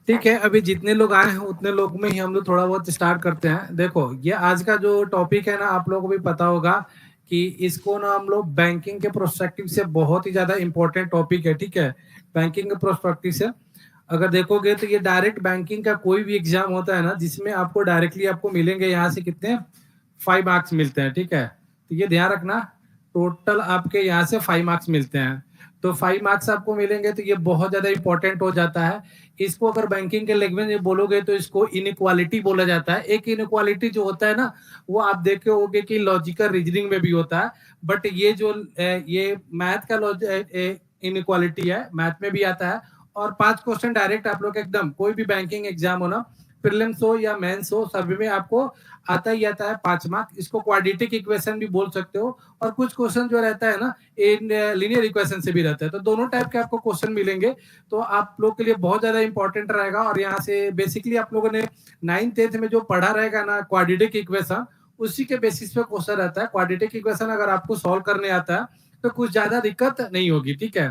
ठीक है, अभी जितने लोग आए हैं उतने लोग में ही हम लोग थोड़ा बहुत स्टार्ट करते हैं। देखो, ये आज का जो टॉपिक है ना, आप लोगों को भी पता होगा कि इसको ना हम लोग बैंकिंग के प्रोस्पेक्टिव से बहुत ही ज़्यादा इम्पोर्टेंट टॉपिक है, ठीक है? बैंकिंग के प्रोस्पेक्टिव से अगर देखोगे तो ये डायरेक्ट बैंकिंग का कोई भी एग्ज़ाम होता है ना, जिसमें आपको डायरेक्टली आपको मिलेंगे यहाँ से कितने 5 मार्क्स मिलते हैं, ठीक है? तो ये ध्यान रखना, टोटल आपके यहाँ से 5 मार्क्स मिलते हैं। तो 5 मार्क्स आपको मिलेंगे तो ये बहुत ज़्यादा इम्पोर्टेंट हो जाता है। इसको अगर बैंकिंग के लैंग्वेज में बोलोगे तो इसको इनइक्वालिटी बोला जाता है। एक इनइक्वालिटी जो होता है ना, वो आप देखे होगे कि लॉजिकल रीजनिंग में भी होता है। बट ये जो ये मैथ का इनइक्वालिटी है, मैथ में भी आता है। और 5 क्वेश्चन डायरेक्ट आप लोग एकदम कोई भी बैंकिंग एग्जाम हो ना, प्रीलिम्स हो या मेंस हो, सभी में आपको आता ही आता है 5 मार्क्स। इसको क्वाड्रेटिक इक्वेशन भी बोल सकते हो। और कुछ क्वेश्चन जो रहता है ना, इन लीनियर इक्वेशन से भी रहता है। तो दोनों टाइप के आपको क्वेश्चन मिलेंगे। तो आप लोग के लिए बहुत ज्यादा इंपॉर्टेंट रहेगा। और यहाँ से बेसिकली आप लोगों ने 9th 8th में जो पढ़ा रहेगा ना क्वाड्रेटिक इक्वेशन, उसी के बेसिस पे क्वेश्चन रहता है। क्वाड्रेटिक इक्वेशन अगर आपको सॉल्व करने आता है तो कुछ ज्यादा दिक्कत नहीं होगी, ठीक है?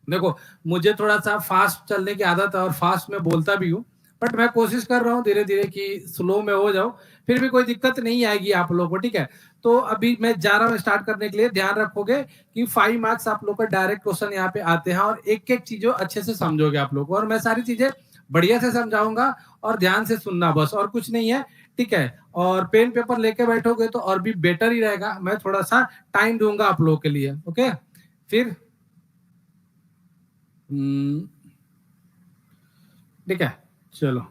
देखो, मुझे थोड़ा सा फास्ट चलने की आदत है और फास्ट में बोलता भी हूँ। बट मैं कोशिश कर रहा हूँ धीरे धीरे कि स्लो में हो जाऊं। फिर भी कोई दिक्कत नहीं आएगी आप लोगों को, ठीक है? तो अभी मैं जा रहा हूँ स्टार्ट करने के लिए। ध्यान रखोगे कि 5 मार्क्स आप लोग का डायरेक्ट क्वेश्चन यहाँ पे आते हैं और एक एक चीजों अच्छे से समझोगे आप लोग। और मैं सारी चीजें बढ़िया से समझाऊंगा और ध्यान से सुनना, बस और कुछ नहीं है, ठीक है? और पेन पेपर लेके बैठोगे तो और भी बेटर ही रहेगा। मैं थोड़ा सा टाइम दूंगा आप लोगों के लिए, ओके? फिर ठीक है, चलो।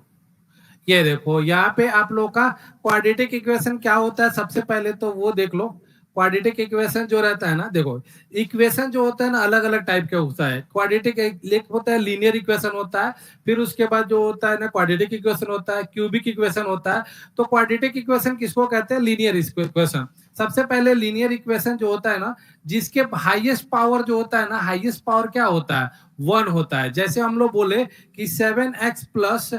ये देखो, यहाँ पे आप लोग का क्वाड्रेटिक इक्वेशन क्या होता है, सबसे पहले तो वो देख लो। क्वाड्रेटिक इक्वेशन जो रहता है ना, देखो, इक्वेशन जो होता है ना अलग अलग टाइप का होता है। क्वाड्रेटिक एक होता है, लीनियर इक्वेशन होता है। फिर उसके बाद जो होता है ना क्वाड्रेटिक इक्वेशन होता है, क्यूबिक इक्वेशन होता है। तो क्वाड्रेटिक इक्वेशन किसको कहते हैं? Linear equation. सबसे पहले लीनियर इक्वेशन जो होता है ना, जिसके हाईएस्ट पावर जो होता है ना, हाईएस्ट पावर क्या होता है? 1 होता है। जैसे हम लोग बोले कि 7x plus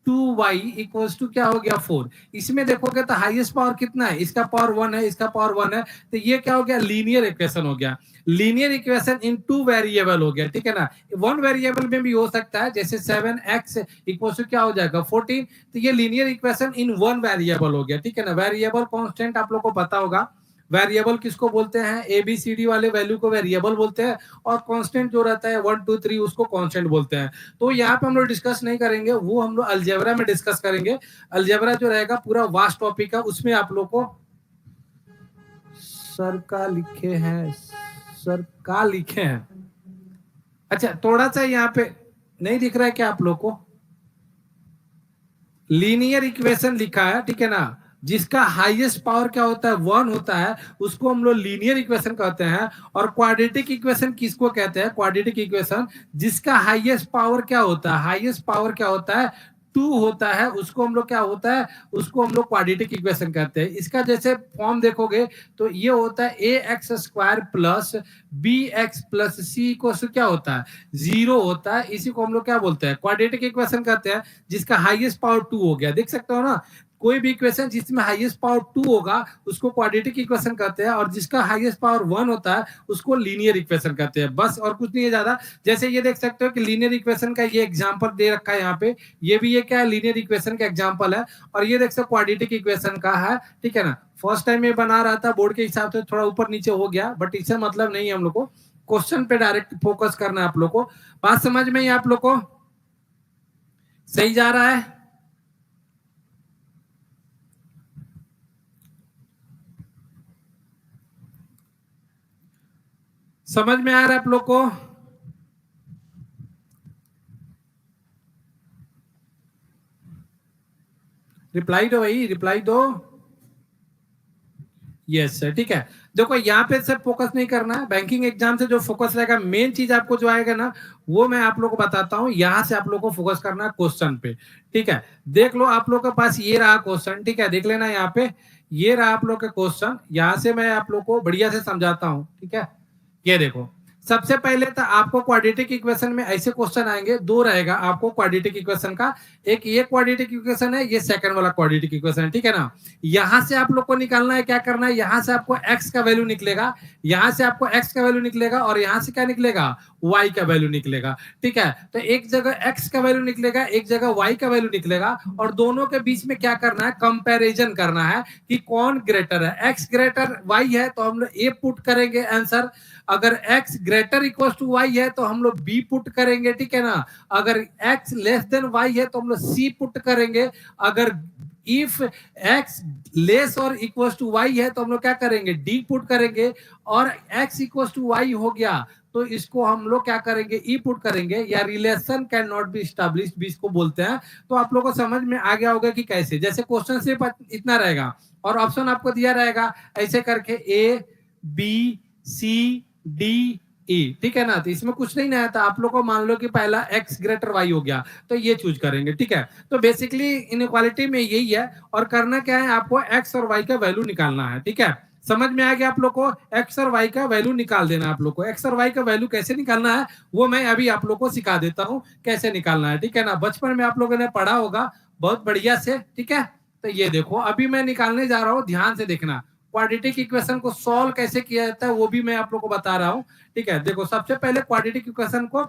2y equals to क्या हो गया? 4। इसमें देखोगे तो हाईएस्ट पावर कितना है? इसका पावर 1 है, इसका पावर 1 है। तो ये क्या हो गया? लीनियर इक्वेशन हो गया। लीनियर इक्वेशन इन 2 वेरिएबल हो गया, ठीक है ना? 1 वेरिएबल में भी हो सकता है, जैसे 7x इक्वल्स टू क्या हो जाएगा? 14। तो ये लीनियर इक्वेशन इन 1 वेरिएबल हो गया, ठीक है ना? वेरिएबल कांस्टेंट आप लोग को पता होगा। वेरिएबल किसको बोलते हैं? एबीसीडी वाले वैल्यू को वेरिएबल बोलते हैं। और कांस्टेंट जो रहता है 1 2 3 उसको कांस्टेंट बोलते हैं। तो यहाँ पे हम लोग डिस्कस नहीं करेंगे, वो हम लोग अलजेब्रा में डिस्कस करेंगे। अलजेब्रा जो रहेगा पूरा वास्ट टॉपिक है, उसमें आप लोग को सर का लिखे हैं, सर का लिखे हैं। अच्छा, थोड़ा सा यहाँ पे नहीं दिख रहा है क्या आप लोग को? लीनियर इक्वेशन लिखा है, ठीक है ना? जिसका हाईएस्ट पावर क्या होता है? 1 होता है, उसको हम लोग लीनियर इक्वेशन कहते हैं। और क्वाड्रेटिक इक्वेशन किसको कहते हैं? क्वाड्रेटिक इक्वेशन जिसका हाईएस्ट पावर क्या होता है? हाईएस्ट पावर क्या होता है? 2 होता है, उसको हम लोग क्या होता है? उसको हम लोग क्वाड्रेटिक इक्वेशन कहते हैं। इसका जैसे फॉर्म देखोगे तो ये होता है A X square plus B X plus C को क्या होता है? 0 होता है। इसी को हम लोग क्या बोलते हैं? क्वाड्रेटिक इक्वेशन कहते हैं। जिसका हाईएस्ट पावर 2 हो गया, देख सकते हो ना? कोई भी इक्वेशन जिसमें हाईएस्ट पावर 2 होगा उसको क्वाड्रेटिक इक्वेशन कहते हैं। और जिसका हाईएस्ट पावर 1 होता है उसको लीनियर इक्वेशन कहते हैं। बस, और कुछ नहीं है ज्यादा। जैसे ये देख सकते हो कि लीनियर इक्वेशन का ये एग्जांपल दे रखा है यहाँ पे। ये भी ये क्या है? लीनियर इक्वेशन का एग्जांपल है। और ये देख सकते हो क्वाड्रेटिक इक्वेशन का है, ठीक है ना? फर्स्ट टाइम ये बना रहा था बोर्ड के हिसाब से थोड़ा ऊपर नीचे हो गया, बट इससे मतलब नहीं है। हम लोग को क्वेश्चन पे डायरेक्ट फोकस करना है आप लोग को। बात समझ में ही आप लोग को सही जा रहा है? समझ में आ रहा है आप लोग को? रिप्लाई दो भाई, रिप्लाई दो। यस सर, ठीक है। देखो, यहाँ पे सिर्फ फोकस नहीं करना है। बैंकिंग एग्जाम से जो फोकस रहेगा, मेन चीज आपको जो आएगा ना, वो मैं आप लोग को बताता हूँ। यहाँ से आप लोग को फोकस करना है क्वेश्चन पे, ठीक है? देख लो, आप लोग के पास ये रहा क्वेश्चन, ठीक है? देख लेना यहाँ पे, ये रहा आप लोग का क्वेश्चन। यहाँ से मैं आप लोग को बढ़िया से समझाता हूँ, ठीक है? ये देखो, सबसे पहले तो आपको क्वाड्रेटिक इक्वेशन में ऐसे क्वेश्चन आएंगे, दो रहेगा आपको क्वाड्रेटिक इक्वेशन का, एक ये क्वाड्रेटिक इक्वेशन है, ये सेकंड वाला क्वाड्रेटिक इक्वेशन है, ठीक है ना। यहां से आप लोग को निकालना है, क्या करना है, यहां से आपको x का वैल्यू निकलेगा, यहां से आपको x का वैल्यू निकलेगा, और यहां से क्या निकलेगा, y का वैल्यू निकलेगा, ठीक है। तो एक जगह x का वैल्यू निकलेगा, एक जगह y का वैल्यू निकलेगा, और दोनों के बीच में क्या करना है, कंपैरिजन करना है कि कौन ग्रेटर है। x ग्रेटर y है तो हम लोग a पुट करेंगे आंसर, अगर x greater equal to y है तो हम लोग b पुट करेंगे, ठीक है ना। अगर x लेस देन y है तो हम लोग c पुट करेंगे, अगर इफ x लेस और इक्वल टू y है तो हम लोग क्या करेंगे, d पुट करेंगे, और x इक्वल टू y हो गया तो इसको हम लोग क्या करेंगे, ई पुट करेंगे, या relation can not be established भी इसको बोलते हैं। तो आप लोगों को समझ में आ गया होगा कि कैसे, जैसे क्वेश्चन सिर्फ इतना रहेगा और ऑप्शन आपको दिया रहेगा ऐसे करके A B C D E, ठीक है ना। तो इसमें कुछ नहीं नया था, आप लोग को मान लो कि पहला x ग्रेटर y हो गया तो ये चूज करेंगे, ठीक है। तो बेसिकली इनइक्वालिटी में यही है, और करना क्या है, आपको x और y का वैल्यू निकालना है, ठीक है। समझ में आ गया आप लोग को, x और y का वैल्यू निकाल देना है आप लोग को। x और y का वैल्यू कैसे निकालना है वो मैं अभी आप लोग को सिखा देता हूँ कैसे निकालना है, ठीक है ना। बचपन में आप लोगों ने पढ़ा होगा बहुत बढ़िया से, ठीक है। तो ये देखो अभी मैं निकालने जा रहा हूँ, ध्यान से देखना। क्वाड्रेटिक इक्वेशन को सॉल्व कैसे किया जाता है वो भी मैं आप लोग को बता रहा हूँ, ठीक है। देखो सबसे पहले क्वाड्रेटिक इक्वेशन को,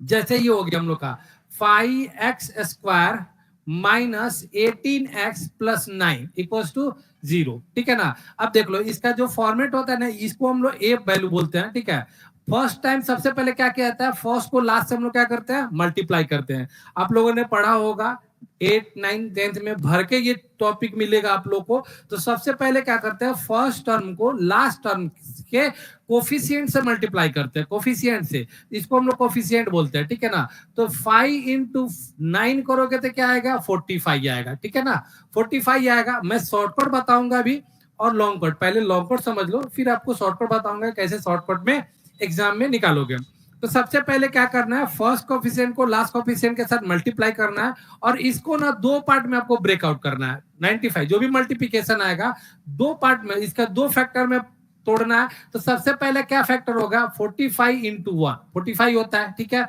जैसे ये हो गया हम लोग का 5x² minus 18x+9 equals to 0, ठीक है ना। अब देख लो इसका जो फॉर्मेट होता है ना, इसको हम लोग ए वैल्यू बोलते हैं, ठीक है। फर्स्ट टाइम सबसे पहले क्या किया जाता है, फर्स्ट को लास्ट से हम लोग क्या करते हैं, मल्टीप्लाई करते हैं। आप लोगों ने पढ़ा होगा 8 9 10th में भर के ये टॉपिक मिलेगा आप लोग को। तो सबसे पहले क्या करते हैं, फर्स्ट टर्म को लास्ट टर्म के कोफिशिएंट से मल्टीप्लाई करते हैं, कोफिशिएंट से, इसको हम लोग कोफिशिएंट बोलते हैं, ठीक है ना। तो 5 इंटू 9 करोगे तो क्या आएगा, 45 आएगा, ठीक है ना। 45 आएगा। मैं शॉर्टकट बताऊंगा अभी और लॉन्ग कट, पहले लॉन्ग कट समझ लो फिर आपको शॉर्टकट बताऊंगा कैसे शॉर्टकट में एग्जाम में निकालोगे। तो सबसे पहले क्या करना है, फर्स्ट कोफिशिएंट को लास्ट कोफिशिएंट के साथ मल्टीप्लाई करना है, और इसको ना दो पार्ट में आपको ब्रेकआउट करना है। 95 जो भी मल्टीप्लिकेशन आएगा दो पार्ट में, इसका दो फैक्टर में तोड़ना है। तो सबसे पहले क्या फैक्टर होगा, 45 इंटू 1 45 होता है, ठीक है।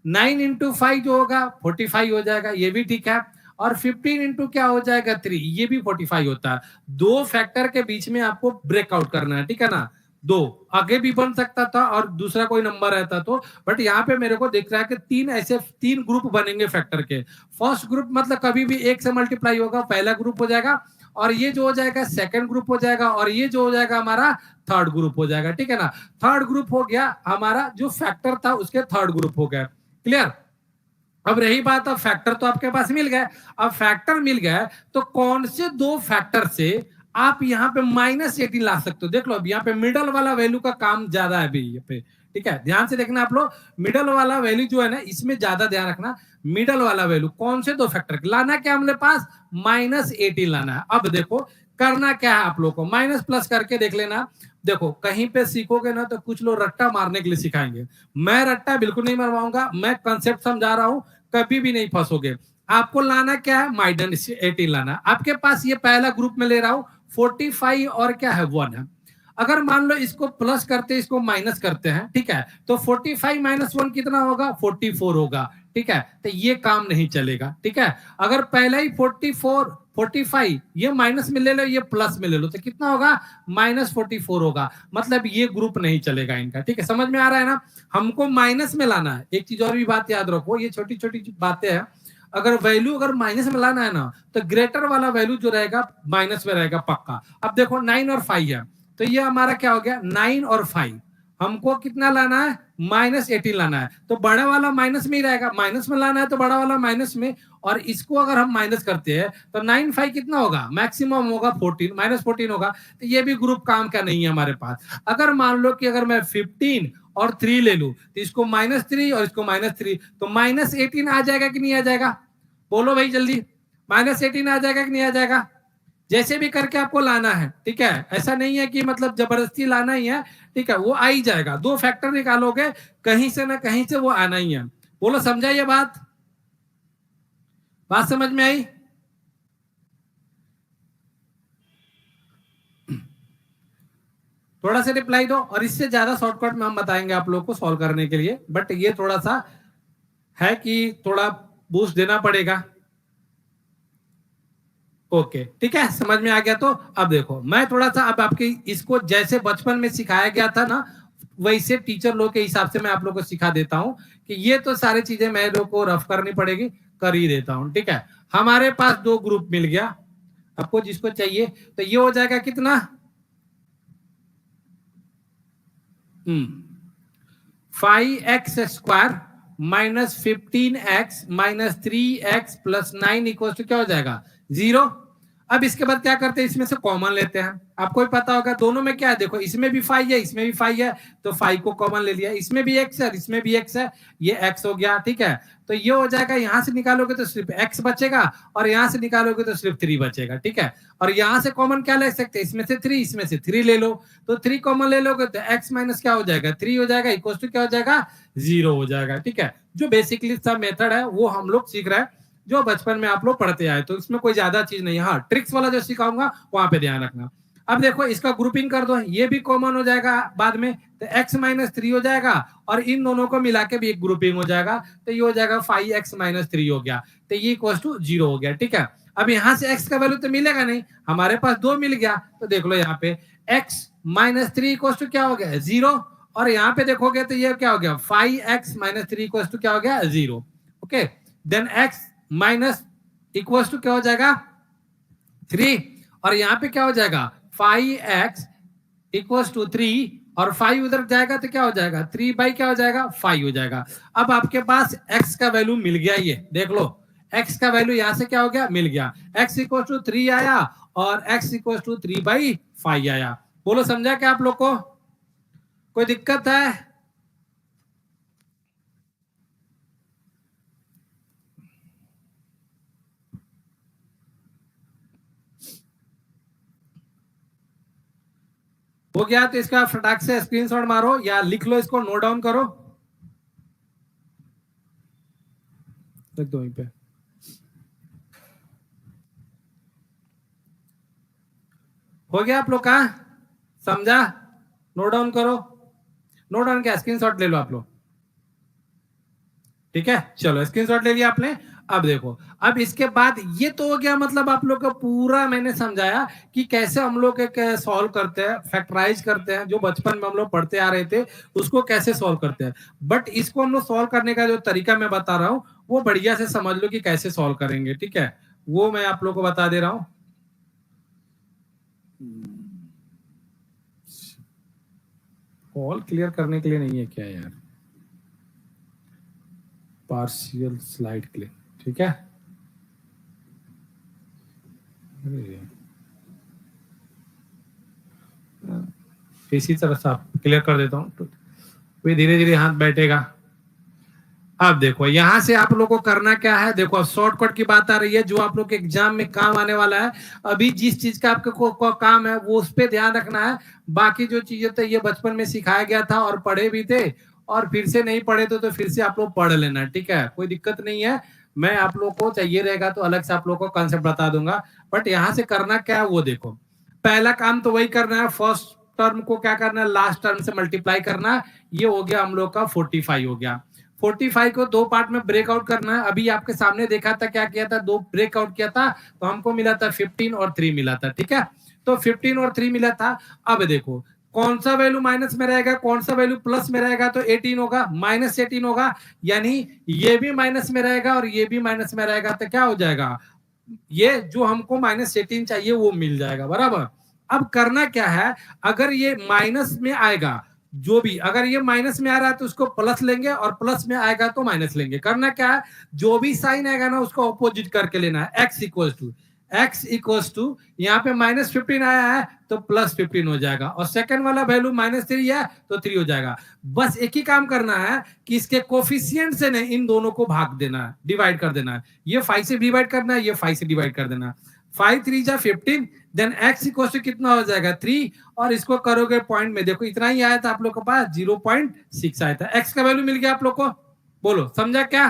9 इंटू 5 जो होगा 45 हो जाएगा, ये भी ठीक है। और 15 इंटू क्या हो जाएगा 3, ये भी 45 होता है। दो फैक्टर के बीच में आपको ब्रेकआउट करना है, ठीक है ना। दो आगे भी बन सकता था और दूसरा कोई नंबर रहता तो, बट यहाँ पे मेरे को दिख रहा है कि तीन ऐसे तीन ग्रुप बनेंगे फैक्टर के। फर्स्ट ग्रुप मतलब कभी भी एक से मल्टीप्लाई होगा, पहला ग्रुप हो जाएगा, और ये जो हो जाएगा सेकंड ग्रुप हो जाएगा, और ये जो हो जाएगा हमारा थर्ड ग्रुप हो जाएगा, ठीक है ना। थर्ड ग्रुप हो गया हमारा, जो फैक्टर था उसके थर्ड ग्रुप हो गया, क्लियर। अब रही बात, अब फैक्टर तो आपके पास मिल गया। अब फैक्टर मिल गया तो कौन से दो फैक्टर से आप यहाँ पे -18 ला सकते हो, देख लो। अब यहाँ पे मिडल वाला वैल्यू का काम ज्यादा है अभी यहाँ पे, ठीक है। ध्यान से देखना आप लोग, मिडल वाला वैल्यू जो है ना इसमें ज्यादा ध्यान रखना। मिडल वाला वैल्यू कौन से दो फैक्टर लाना, क्या हमारे पास -18 लाना है। अब देखो करना क्या है आप लोग को, माइनस प्लस करके देख लेना। देखो कहीं पे सीखोगे ना तो कुछ लोग रट्टा मारने के लिए सिखाएंगे, मैं रट्टा बिल्कुल नहीं मरवाऊंगा, मैं कंसेप्ट समझा रहा हूं, कभी भी नहीं फंसोगे। आपको लाना क्या है, -18 लाना। आपके पास ये पहला ग्रुप में ले रहा हूं 45 और क्या है 1 है। अगर मान लो इसको प्लस करते इसको माइनस करते हैं, ठीक है, तो 45 - 1 कितना होगा, 44 होगा, ठीक है। तो ये काम नहीं चलेगा, ठीक है। अगर पहला ही 45 ये माइनस में ले लो, ये प्लस में ले लो, तो कितना होगा, -44 होगा। मतलब ये ग्रुप नहीं चलेगा इनका, ठीक है। समझ में आ रहा है ना। हमको माइनस में लाना है। एक चीज और भी बात याद रखो, ये छोटी छोटी बातें हैं। अगर वैल्यू अगर माइनस में लाना है ना तो ग्रेटर वाला वैल्यू जो रहेगा माइनस में रहेगा पक्का। अब देखो 9 और 5 है, तो ये हमारा क्या हो गया, 9 और 5। हमको कितना लाना है, -18 लाना है, तो बड़ा वाला माइनस में ही रहेगा, माइनस में लाना है तो बड़ा वाला माइनस में। और इसको अगर हम माइनस करते हैं तो 9 5 कितना होगा, मैक्सिमम होगा 14 -14 होगा। तो ये भी ग्रुप काम का नहीं है हमारे पास। अगर मान लो कि अगर मैं 15 और 3 ले लूं तो इसको -3 और इसको -3, तो -18 आ जाएगा कि नहीं आ जाएगा, बोलो भाई जल्दी। -18 आ जाएगा कि नहीं आ जाएगा। जैसे भी करके आपको लाना है, ठीक है। ऐसा नहीं है कि मतलब जबरदस्ती लाना ही है, ठीक है, वो आ ही जाएगा। दो फैक्टर निकालोगे कहीं से ना कहीं से वो आना ही है। बोलो समझा ये बात, बात समझ में आई। थोड़ा सा रिप्लाई दो, और इससे ज्यादा शॉर्टकट में हम बताएंगे आप लोग को सॉल्व करने के लिए, बट ये थोड़ा सा है कि थोड़ा बूस्ट देना पड़ेगा। ओके, ठीक है, समझ में आ गया। तो अब देखो मैं थोड़ा सा अब आपके इसको जैसे बचपन में सिखाया गया था ना, वैसे टीचर लोग के हिसाब से मैं आप लोग को सिखा देता हूं कि ये तो सारी चीजें मैं लोग को रफ करनी पड़ेगी, कर ही देता हूं। ठीक है, हमारे पास दो ग्रुप मिल गया आपको, जिसको चाहिए तो ये हो जाएगा कितना, 5x² minus 15x minus 3x plus 9 equal to क्या हो जाएगा, 0। अब इसके बाद क्या करते हैं, इसमें से कॉमन लेते हैं। आपको भी पता होगा दोनों में क्या है, देखो इसमें भी 5 है, इसमें भी 5 है, तो 5 को कॉमन ले लिया। इसमें भी x है, इसमें भी x है, ये x हो गया। ठीक है, तो ये हो जाएगा, यहां से निकालोगे तो सिर्फ x बचेगा, और यहां से निकालोगे तो सिर्फ 3 बचेगा। ठीक है, और यहां से कॉमन क्या ले सकते हैं, इसमें से 3, इसमें से 3 ले लो, तो 3 कॉमन ले लोगे तो x माइनस क्या हो जाएगा, 3 हो जाएगा, इक्वल टू क्या हो जाएगा, 0 हो जाएगा। ठीक है, जो बेसिकली सब मेथड है वो हम लोग सीख रहे हैं, जो बचपन में आप लोग पढ़ते आए, तो इसमें कोई ज्यादा चीज नहीं है। हाँ, ट्रिक्स वाला जो सिखाऊंगा वहां पे ध्यान रखना। अब देखो इसका ग्रुपिंग कर दो, ये भी कॉमन हो जाएगा बाद में, तो x माइनस 3 हो जाएगा, और इन दोनों को मिला के भी एक ग्रुपिंग हो जाएगा, तो ये हो जाएगा 5x माइनस 3 हो गया, तो ये इक्वल टू 0 हो गया। ठीक है, अब यहां से x का वैल्यू तो मिलेगा नहीं, हमारे पास 2 मिल गया, तो देख लो यहाँ पे x माइनस 3 इक्वल टू क्या हो गया, 0, और यहाँ पे देखोगे तो ये क्या हो गया, 5x माइनस 3 इक्वल टू क्या हो गया, 0। Okay, then x minus equal to क्या हो जाएगा, 3, और यहाँ पे क्या हो जाएगा, 5x इक्वल टू 3, और 5 उधर जाएगा तो क्या हो जाएगा, 3 बाई क्या हो जाएगा, 5 हो जाएगा। अब आपके पास x का वैल्यू मिल गया, ये देख लो x का वैल्यू यहां से क्या हो गया, मिल गया, x इक्वल टू 3 आया, और x इक्वल टू 3/5 आया। बोलो समझा क्या आप लोग को, कोई दिक्कत है? हो गया, तो इसका फटाक से स्क्रीनशॉट मारो या लिख लो, इसको नोट डाउन करो, लिख दो वहीं पे। हो गया आप लोग का, समझा, नोट डाउन करो, नोट डाउन क्या, स्क्रीनशॉट ले लो आप लोग। ठीक है, चलो स्क्रीनशॉट ले लिया आपने। अब देखो, अब इसके बाद ये तो हो गया, मतलब आप लोग का पूरा मैंने समझाया कि कैसे हम लोग सॉल्व करते हैं, फैक्टराइज करते हैं, जो बचपन में हम लोग पढ़ते आ रहे थे उसको कैसे सॉल्व करते हैं। बट इसको हम लोग सॉल्व करने का जो तरीका मैं बता रहा हूं वो बढ़िया से समझ लो कि कैसे सॉल्व करेंगे। ठीक है, वो मैं आप लोग को बता दे रहा हूं। ऑल क्लियर करने के लिए नहीं है क्या यार, पार्शियल स्लाइड के लिए। ठीक है, इसी तरह से आप क्लियर कर देता हूँ, तो धीरे धीरे हाथ बैठेगा। अब देखो यहां से आप लोग को करना क्या है, देखो शॉर्टकट की बात आ रही है, जो आप लोग के एग्जाम में काम आने वाला है। अभी जिस चीज का आपके को काम है वो उस पर ध्यान रखना है, बाकी जो चीजें तो ये बचपन में सिखाया गया था और पढ़े भी थे, और फिर से नहीं पढ़े तो फिर से आप लोग पढ़ लेना। ठीक है, कोई दिक्कत नहीं है, मैं आप लोग को चाहिए रहेगा तो अलग से आप लोग को कॉन्सेप्ट बता दूंगा। बट यहाँ से करना क्या है वो देखो, पहला काम तो वही करना है, फर्स्ट टर्म को क्या करना है, लास्ट टर्म से मल्टीप्लाई करना। ये हो गया हम लोग का 45 हो गया। 45 को दो पार्ट में ब्रेकआउट करना है। अभी आपके सामने देखा था क्या किया था, दो ब्रेकआउट किया था, तो हमको मिला था 15 और 3 मिला था। ठीक है, तो 15 और 3 मिला था। अब देखो कौन सा वैल्यू माइनस में रहेगा, कौन सा वैल्यू प्लस में रहेगा, तो 18 होगा, माइनस 18 होगा, यानी ये भी माइनस में रहेगा और ये भी माइनस में रहेगा, तो क्या हो जाएगा, ये जो हमको -18 चाहिए वो मिल जाएगा, बराबर। अब करना क्या है, अगर ये माइनस में आएगा, जो भी अगर ये माइनस में आ रहा है तो उसको प्लस लेंगे, और प्लस में आएगा तो माइनस लेंगे। करना क्या है, जो भी साइन आएगा ना उसको ऑपोजिट करके लेना है। एक्स इक्वल्स टू यहाँ पे -15 आया है तो +15 हो जाएगा, और सेकंड वाला वैल्यू -3 है तो 3 हो जाएगा। बस एक ही काम करना है कि इसके कोफिशिएंट से नहीं, इन दोनों को भाग देना है, डिवाइड कर देना है। ये 5 से डिवाइड करना है, ये 5 से डिवाइड कर देना है। 5 3 जा 15, देन x इक्वल टू कितना हो जाएगा 3, और इसको करोगे पॉइंट में, देखो इतना ही आया था आप लोग के पास, 0.6 आया था। x का वैल्यू मिल गया आप लोग को, बोलो समझा क्या,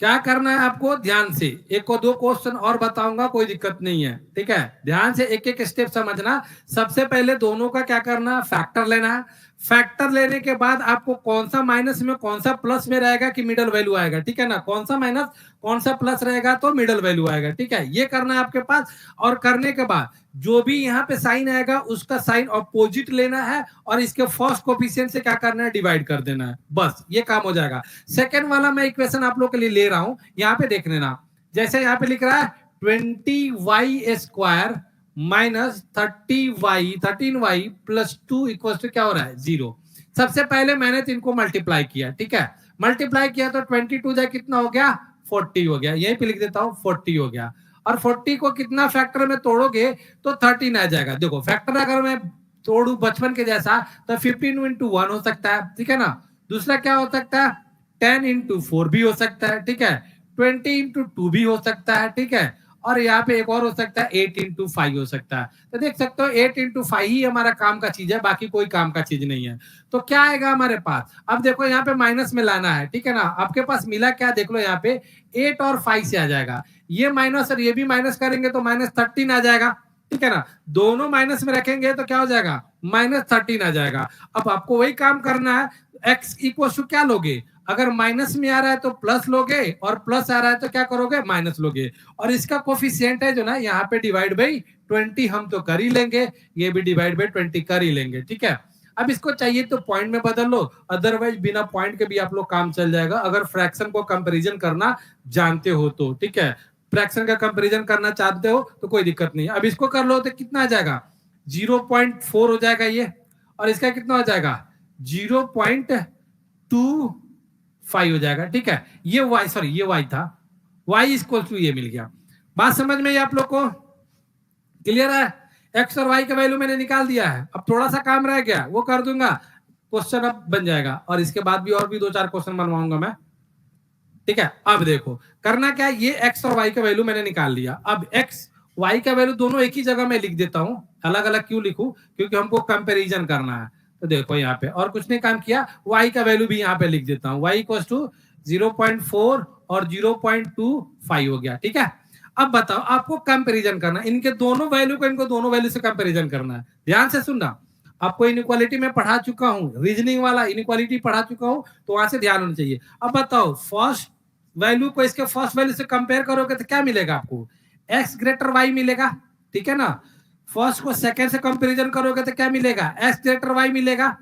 क्या करना है आपको, ध्यान से एक को दो क्वेश्चन और बताऊंगा, कोई दिक्कत नहीं है, ठीक है। ध्यान से एक एक स्टेप समझना। सबसे पहले दोनों का क्या करना, फैक्टर लेना है। फैक्टर लेने के बाद आपको कौन सा माइनस में कौन सा प्लस में रहेगा कि मिडल वैल्यू आएगा, ठीक है ना। कौन सा माइनस कौन सा प्लस रहेगा तो मिडल वैल्यू आएगा, ठीक है। ये करना है आपके पास। और करने के बाद जो भी यहाँ पे साइन आएगा उसका साइन अपोजिट लेना है और इसके फर्स्ट कोफिशिएंट से क्या करना है, डिवाइड कर देना है, बस ये काम हो जाएगा। सेकेंड वाला मैं इक्वेशन आप लोग के लिए ले रहा हूं, यहाँ पे देख लेना। जैसे यहाँ पे लिख रहा है 20y² minus 13y plus 2 equal to क्या हो रहा है, 0। सबसे पहले मैंने इनको मल्टीप्लाई किया, ठीक है। मल्टीप्लाई किया तो 22 जाए कितना हो गया, 40 हो गया। यहीं पे लिख देता हूं 40 हो गया। और 40 को कितना फैक्टर में तोड़ोगे तो 13 आ जाएगा। देखो फैक्टर अगर मैं तोड़ू बचपन के जैसा तो 15 इंटू 1 हो सकता है, ठीक है ना। दूसरा क्या हो सकता है, 10 इंटू 4 भी हो सकता है, ठीक है। 20 इंटू 2 भी हो सकता है, ठीक है। और यहाँ पे एक और हो सकता है 8 इंटू 5 हो सकता है। तो देख सकते हो 8 इंटू 5 ही हमारा काम का चीज है, बाकी कोई काम का चीज नहीं है। तो क्या आएगा हमारे पास, अब देखो यहाँ पे माइनस में लाना है, ठीक है ना। आपके पास मिला क्या, देख लो यहाँ पे 8 और 5 से आ जाएगा। ये माइनस और ये भी माइनस करेंगे तो -13 आ जाएगा, ठीक है ना। दोनों माइनस में रखेंगे तो क्या हो जाएगा, -13 आ जाएगा। अब आपको वही काम करना है, x इक्वल टू क्या लोगे, अगर माइनस में आ रहा है तो प्लस लोगे और प्लस आ रहा है तो क्या करोगे, माइनस लोगे। और इसका कोफिशिएंट है जो ना यहाँ पे डिवाइड बाई 20 हम तो कर ही लेंगे, ये भी डिवाइड बाई 20 कर ही लेंगे, ठीक है। अब इसको चाहिए तो पॉइंट में बदल लो, अदरवाइज बिना पॉइंट के भी आप लोग काम चल जाएगा, अगर फ्रैक्शन को कंपैरिजन करना जानते हो तो, ठीक है। फ्रैक्शन का कंपैरिजन करना चाहते हो तो कोई दिक्कत नहीं। अब इसको कर लो तो कितना आ जाएगा, 0.4 हो जाएगा ये, और इसका कितना हो जाएगा 0.25 हो जाएगा, ठीक है। ये y, सॉरी ये y था, y इक्वल टू ये मिल गया। बात समझ में आप लोग को क्लियर है। x और y का वैल्यू मैंने निकाल दिया है, अब थोड़ा सा काम रह गया वो कर दूंगा, क्वेश्चन अब बन जाएगा। और इसके बाद भी और भी 2-4 क्वेश्चन बनवाऊंगा मैं, ठीक है। अब देखो करना क्या है, ये x और y का वैल्यू मैंने निकाल लिया। अब x y का वैल्यू दोनों एक ही जगह में लिख देता हूं, अलग अलग क्यों लिखूं, क्योंकि हमको कंपैरिजन करना है। तो देखो यहाँ पे और कुछ नहीं काम किया, y का वैल्यू भी यहाँ पे लिख देता हूं, y इक्वल टू 0.4 और 0.25 हो गया, ठीक है। अब बताओ आपको कंपैरिजन करना, इनके दोनों वैल्यू को इनको दोनों वैल्यू से कंपैरिजन करना है। ध्यान से सुनना, आपको इनइक्वालिटी में पढ़ा चुका हूं, रीजनिंग वाला इनइक्वालिटी पढ़ा चुका हूं, तो वहां से ध्यान होना चाहिए। अब बताओ फर्स्ट वैल्यू को इसके फर्स्ट वैल्यू से कंपेयर करोगे तो क्या मिलेगा आपको, x ग्रेटर y मिलेगा, ठीक है ना। फर्स्ट को सेकंड से कंपैरिजन करोगे तो क्या मिलेगा, x ग्रेटर y मिलेगा।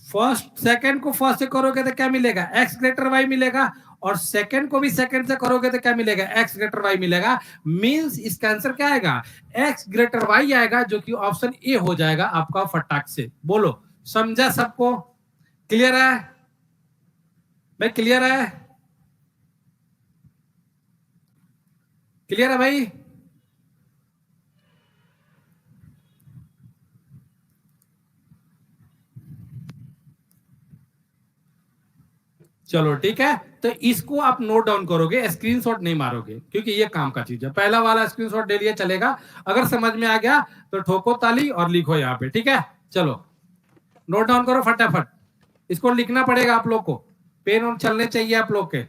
फर्स्ट सेकंड को फर्स्ट से करोगे तो क्या मिलेगा, x ग्रेटर y मिलेगा। और सेकंड को भी सेकंड से करोगे तो क्या मिलेगा, x ग्रेटर y मिलेगा। मींस इसका आंसर क्या आएगा, x ग्रेटर y आएगा, जो कि ऑप्शन ए हो जाएगा आपका फटाक से। बोलो समझा सबको, क्लियर है भाई, क्लियर है, क्लियर है भाई। चलो ठीक है, तो इसको आप नोट डाउन करोगे, स्क्रीनशॉट नहीं मारोगे, क्योंकि ये काम का चीज है। पहला वाला स्क्रीनशॉट ले लिया चलेगा, अगर समझ में आ गया तो ठोको ताली और लिखो यहाँ पे, ठीक है। चलो नोट डाउन करो फटाफट, इसको लिखना पड़ेगा आप लोग को, पेन और चलने चाहिए आप लोग के।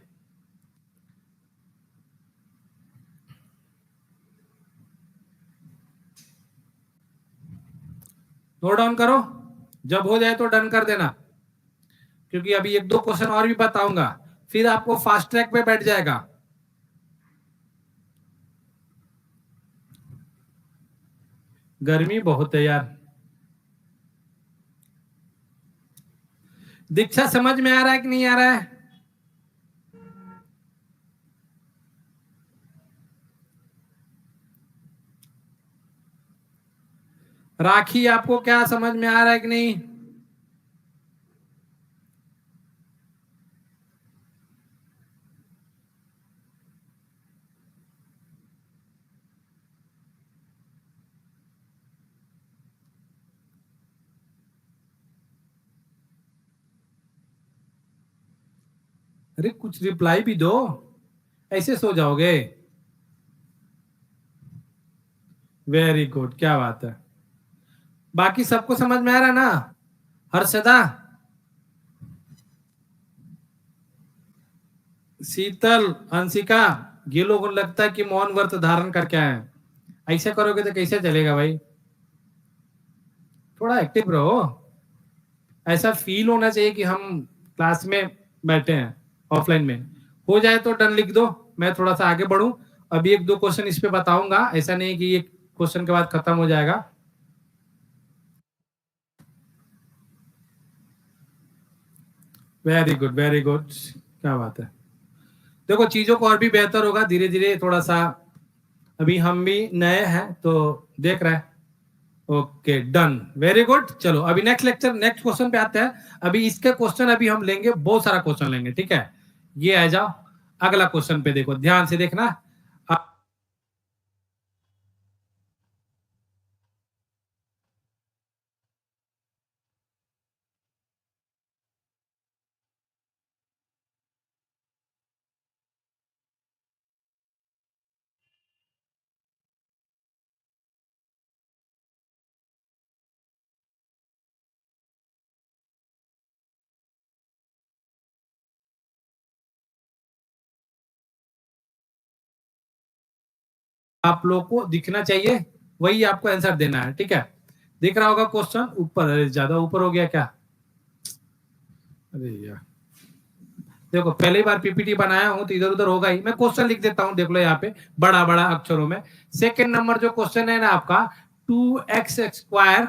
नोट डाउन करो, जब हो जाए तो डन कर देना, क्योंकि अभी 1-2 क्वेश्चन और भी बताऊंगा, फिर आपको फास्ट ट्रैक पे बैठ जाएगा। गर्मी बहुत है यार। दीक्षा समझ में आ रहा है कि नहीं आ रहा है, राखी आपको क्या समझ में आ रहा है कि नहीं। अरे कुछ रिप्लाई भी दो, ऐसे सो जाओगे। वेरी गुड, क्या बात है। बाकी सबको समझ में आ रहा है ना, हर्षदा। शीतल, अंशिका, ये लोगों को लगता है कि मौन व्रत धारण करके आए हैं। ऐसे करोगे तो कैसे चलेगा भाई? थोड़ा एक्टिव रहो। ऐसा फील होना चाहिए कि हम क्लास में बैठे हैं ऑफलाइन में। हो जाए तो डन लिख दो, मैं थोड़ा सा आगे बढ़ूं। अभी एक दो क्वेश्चन इस पे बताऊंगा, ऐसा नहीं कि ये क्वेश्चन के बाद खत्म हो जाएगा। वेरी गुड, वेरी गुड, क्या बात है। देखो चीजों को और भी बेहतर होगा धीरे धीरे, थोड़ा सा अभी हम भी नए हैं तो देख रहे हैं। Okay done, very good. चलो अभी नेक्स्ट लेक्चर, नेक्स्ट क्वेश्चन पे आते हैं। अभी इसके क्वेश्चन अभी हम लेंगे, बहुत सारा क्वेश्चन लेंगे, ठीक है। ये आ जाओ अगला क्वेश्चन पे, देखो ध्यान से देखना। आप लोग को दिखना चाहिए, वही आपको आंसर देना है, ठीक है। दिख रहा होगा क्वेश्चन ऊपर? अरे ज्यादा ऊपर हो गया क्या? अरे यार, देखो पहली बार पीपीटी बनाया हूं तो इधर उधर होगा ही। मैं क्वेश्चन लिख देता हूं, देख लो यहाँ पे बड़ा बड़ा अक्षरों में। सेकंड नंबर जो क्वेश्चन है ना आपका, 2x²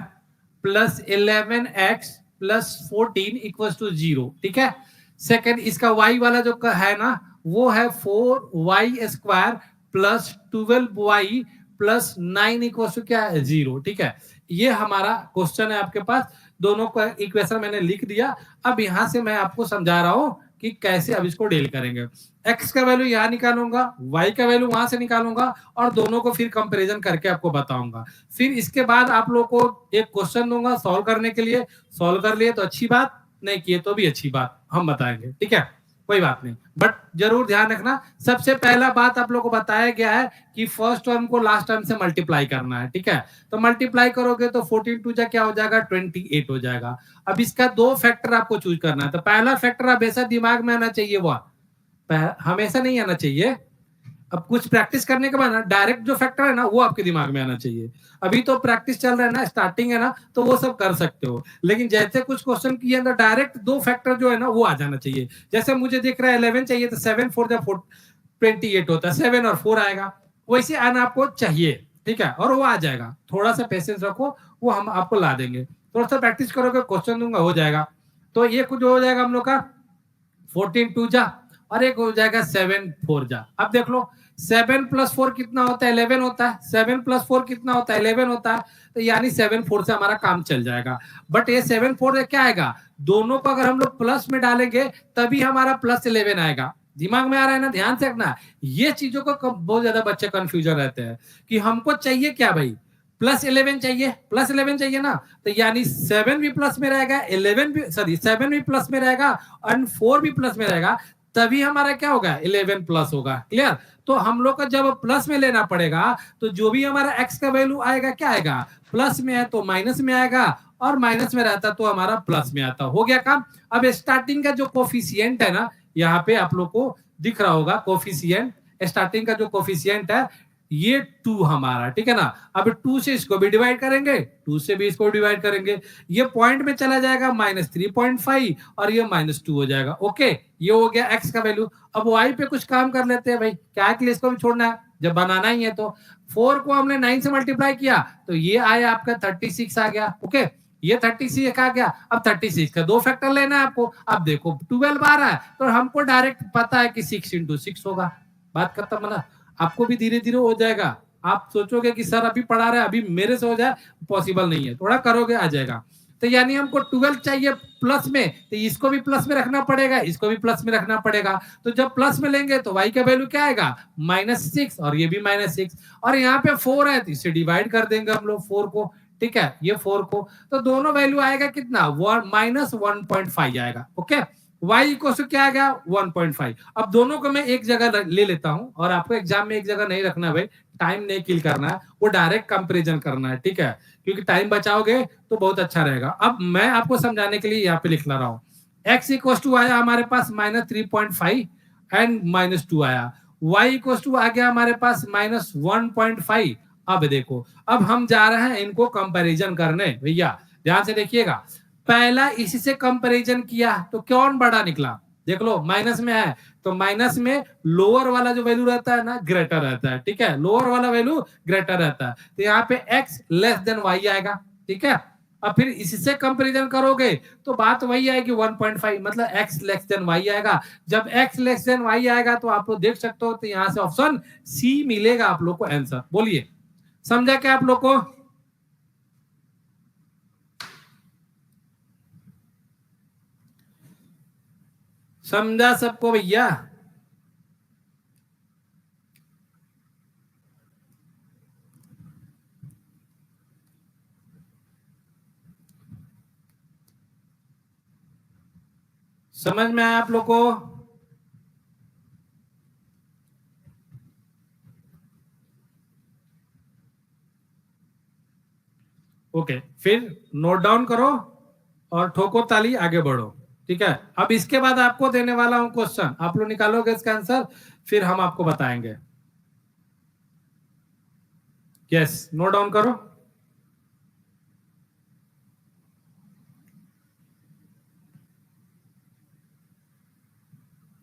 plus 11x plus 14 equal to 0, ठीक है। सेकंड इसका y वाला जो है ना, वो है 4y² plus 12y plus 9 equal to क्या है, 0, ठीक है। ये हमारा क्वेश्चन है आपके पास। दोनों का इक्वेशन मैंने लिख दिया। अब यहां से मैं आपको समझा रहा हूं कि कैसे अब इसको डील करेंगे। x का वैल्यू यहां निकालूंगा, y का वैल्यू वहां से निकालूंगा, और दोनों को फिर कंपैरिजन करके आपको बताऊंगा। फिर इसके बाद आप लोग को एक क्वेश्चन दूंगा सॉल्व करने के लिए। सॉल्व कर लिए तो अच्छी बात, नहीं किए तो भी अच्छी बात, हम बताएंगे, ठीक है। कोई बात नहीं, बट जरूर ध्यान रखना। सबसे पहला बात आप लोग को बताया गया है कि फर्स्ट टर्म को लास्ट टर्म से मल्टीप्लाई करना है, ठीक है। तो मल्टीप्लाई करोगे तो 14 टू जा क्या हो जाएगा, 28 हो जाएगा। अब इसका दो फैक्टर आपको चूज करना है। तो पहला फैक्टर हमेशा दिमाग में आना चाहिए, वो हमेशा नहीं आना चाहिए। अब कुछ प्रैक्टिस करने के बाद ना डायरेक्ट जो फैक्टर है ना वो आपके दिमाग में आना चाहिए। अभी तो प्रैक्टिस चल रहा है ना, स्टार्टिंग है ना, तो वो सब कर सकते हो। लेकिन जैसे कुछ क्वेश्चन किए तो डायरेक्ट दो फैक्टर जो है ना वो आ जाना चाहिए। जैसे मुझे दिख रहा है 11 चाहिए, तो 7 4 28 होता है, 7 और 4 आएगा। वैसे आना आपको चाहिए, ठीक है, और वो आ जाएगा। थोड़ा सा पेशेंस रखो, वो हम आपको ला देंगे। थोड़ा सा प्रैक्टिस करोगे, क्वेश्चन दूंगा, हो जाएगा। तो ये कुछ हो जाएगा हम लोग का 14 टू जा, और एक हो जाएगा 7 4 जा। अब देख लो 7 प्लस 4 कितना होता है, 11 होता है। 7 प्लस 4 कितना होता है, 11 होता है। तो यानी 7 4 से हमारा काम चल जाएगा। बट ये 7 4 क्या आएगा, दोनों को अगर हम लोग प्लस में डालेंगे तभी हमारा प्लस 11 आएगा। दिमाग में आ रहा है ना, ध्यान से रखना। ये चीजों को बहुत ज्यादा बच्चे कंफ्यूजन रहते हैं कि हमको चाहिए क्या भाई, प्लस 11 चाहिए, प्लस 11 चाहिए ना। तो यानी 7 भी प्लस में रहेगा, 11 भी, सॉरी 7 भी प्लस में रहेगा, और 4 भी प्लस में रहेगा। तभी हमारा क्या होगा, 11 प्लस होगा। क्लियर? तो हम लोग को जब प्लस में लेना पड़ेगा, तो जो भी हमारा x का वैल्यू आएगा क्या आएगा, प्लस में है तो माइनस में आएगा, और माइनस में रहता तो हमारा प्लस में आता। हो गया काम। अब स्टार्टिंग का जो कोफिशियंट है ना, यहाँ पे आप लोग को दिख रहा होगा कोफिशियंट। स्टार्टिंग का जो कोफिशियंट है ये 2 हमारा, ठीक है ना। अब 2 से इसको भी डिवाइड करेंगे, 2 से भी इसको डिवाइड करेंगे। ये पॉइंट में चला जाएगा -3.5, और ये -2 हो जाएगा। ओके, ये हो गया x का वैल्यू। अब y पे कुछ काम कर लेते हैं भाई, क्या के लिए इसको भी छोड़ना है, जब बनाना ही है तो। 4 को हमने 9 से मल्टीप्लाई किया तो ये आया आपका 36 आ गया। ओके, ये 36 आ गया। अब 36 का दो फैक्टर लेना है आपको। अब देखो 12 आ रहा है, तो हमको डायरेक्ट पता है कि 6 × 6 होगा। बात खत्म है ना। आपको भी धीरे धीरे हो जाएगा। आप सोचोगे कि सर अभी पढ़ा रहे हैं, अभी मेरे से हो जाए, पॉसिबल नहीं है, थोड़ा करोगे आ जाएगा। तो यानी हमको 12 चाहिए प्लस में, तो इसको भी प्लस में रखना पड़ेगा, इसको भी प्लस में रखना पड़ेगा। तो जब प्लस में लेंगे तो y का वैल्यू क्या आएगा, -6, और ये भी -6, और यहाँ पे 4 है तो इसे डिवाइड कर देंगे हम लोग 4 को, ठीक है, ये 4 को। तो दोनों वैल्यू आएगा कितना, -1.5 आएगा। ओके, y इक्वल टू क्या आ गया, 1.5। अब दोनों को मैं एक जगह ले लेता हूं, और आपको एग्जाम में एक जगह नहीं रखना भाई, टाइम नहीं किल करना है, वो डायरेक्ट कंपैरिजन करना है, ठीक है, क्योंकि टाइम बचाओगे तो बहुत अच्छा रहेगा। अब मैं आपको समझाने के लिए यहाँ पे लिख ला रहा हूँ। x इक्वल टू आया हमारे पास -3.5, एंड -2 आया, y इक्वल टू आ गया हमारे पास -1.5। अब देखो, अब हम जा रहे हैं इनको कंपैरिजन करने। भैया ध्यान से देखिएगा, पहला इसी से कंपैरिजन किया तो कौन बड़ा निकला, देख लो माइनस में है तो माइनस में लोअर वाला जो वैल्यू रहता है ना ग्रेटर रहता है, ठीक है, लोअर वाला वैल्यू ग्रेटर रहता है, तो यहाँ पे x लेस देन y आएगा, ठीक है। अब फिर इससे कंपैरिजन करोगे तो बात वही आएगी 1.5, मतलब x लेस देन y आएगा। जब x लेस देन y आएगा तो आप लोग देख सकते हो, तो यहाँ से ऑप्शन सी मिलेगा आप लोग को आंसर। बोलिए, समझा क्या आप लोग को? समझा सबको भैया? समझ में आया आप लोग को? ओके, फिर नोट डाउन करो और ठोको ताली, आगे बढ़ो, ठीक है। अब इसके बाद आपको देने वाला हूं क्वेश्चन, आप लोग निकालोगे इसका आंसर, फिर हम आपको बताएंगे। यस, नोट डाउन करो।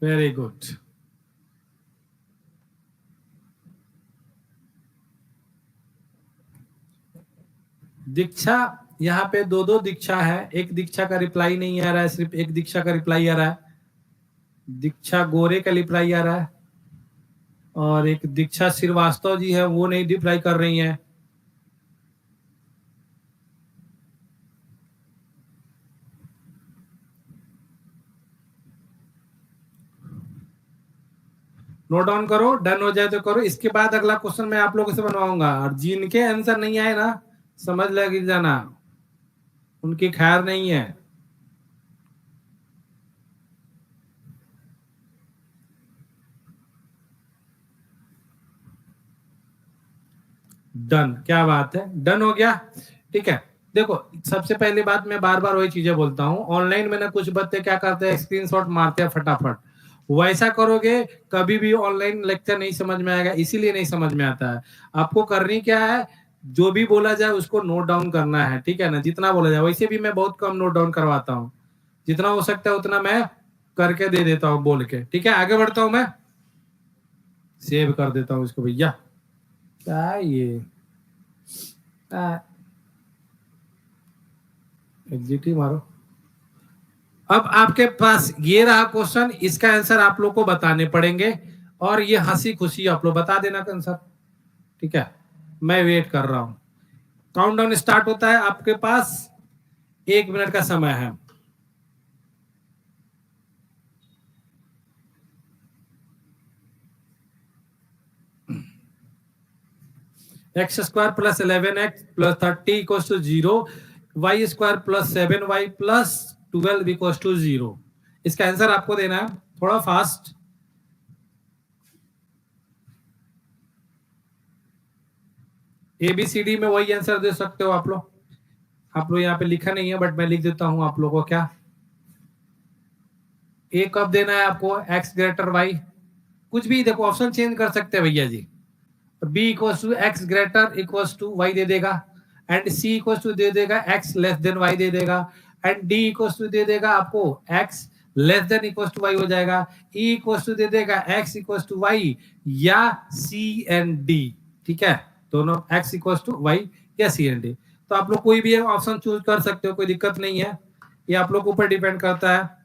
Very good. दीक्षा, यहाँ पे दो दो दीक्षा है, एक दीक्षा का रिप्लाई नहीं आ रहा है, सिर्फ एक दीक्षा का रिप्लाई आ रहा है। दीक्षा गोरे का रिप्लाई आ रहा है, और एक दीक्षा श्रीवास्तव जी है, वो नहीं रिप्लाई कर रही है। नोट डाउन करो, डन हो जाए तो करो। इसके बाद अगला क्वेश्चन मैं आप लोगों से बनवाऊंगा, और जिनके आंसर नहीं आए ना, समझ लग जाना उनकी खैर नहीं है। डन, क्या बात है, डन हो गया, ठीक है। देखो, सबसे पहली बात, मैं बार बार वही चीजें बोलता हूँ, ऑनलाइन में ना कुछ बच्चे क्या करते हैं, स्क्रीनशॉट मारते हैं फटाफट। वैसा करोगे कभी भी ऑनलाइन लेक्चर नहीं समझ में आएगा, इसीलिए नहीं समझ में आता है। आपको करनी क्या है, जो भी बोला जाए उसको नोट डाउन करना है, ठीक है ना, जितना बोला जाए। वैसे भी मैं बहुत कम नोट डाउन करवाता हूँ, जितना हो सकता है उतना मैं करके दे देता हूँ बोल के, ठीक है। आगे बढ़ता हूँ मैं, सेव कर देता हूँ इसको भैया। क्या ये एग्जिट ही मारो। अब आपके पास ये रहा क्वेश्चन, इसका आंसर आप लोग को बताने पड़ेंगे, और ये हंसी खुशी आप लोग बता देना आंसर, ठीक है। मैं वेट कर रहा हूं, काउंटडाउन स्टार्ट होता है, आपके पास 1 मिनट का समय है। x² + 11x + 30 = 0, y² + 7y + 12 = 0। इसका आंसर आपको देना है, थोड़ा फास्ट। ABCD में वही आंसर दे सकते हो आप लोग। आप लोग यहाँ पे लिखा नहीं है, बट मैं लिख देता हूं आप लोगों को। क्या ए कब देना है आपको, x ग्रेटर y, कुछ भी देखो, ऑप्शन चेंज कर सकते हैं भैया जी। B equal to X greater equal to Y दे देगा, एंड सी इक्वल टू दे देगा एक्स लेस देन वाई दे देगा, एंड डी इक्वल टू दे देगा आपको X less than equal to Y हो जाएगा, ई इक्वल टू दे देगा एक्स इक्वल टू वाई, या सी एंड डी, ठीक है, दोनों एक्स इक्वल टू वाई या सी एंड डी। तो आप लोग कोई भी ऑप्शन चूज कर सकते हो, कोई दिक्कत नहीं है, ये आप लोग ऊपर डिपेंड करता है।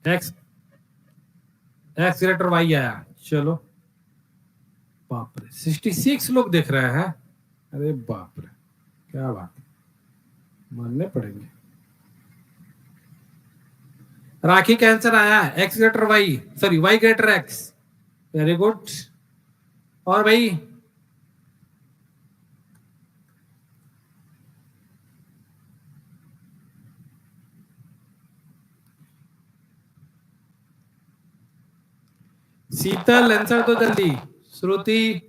एक्स एक्स ग्रेटर वाई आया, चलो। बाप रे, 66 लोग देख रहे हैं, अरे बाप रे, क्या बात, मानने पड़ेंगे। राखी का आंसर आया X greater Y, sorry Y greater X, very good. और भाई शीतल आंसर तो जल्दी। श्रुति,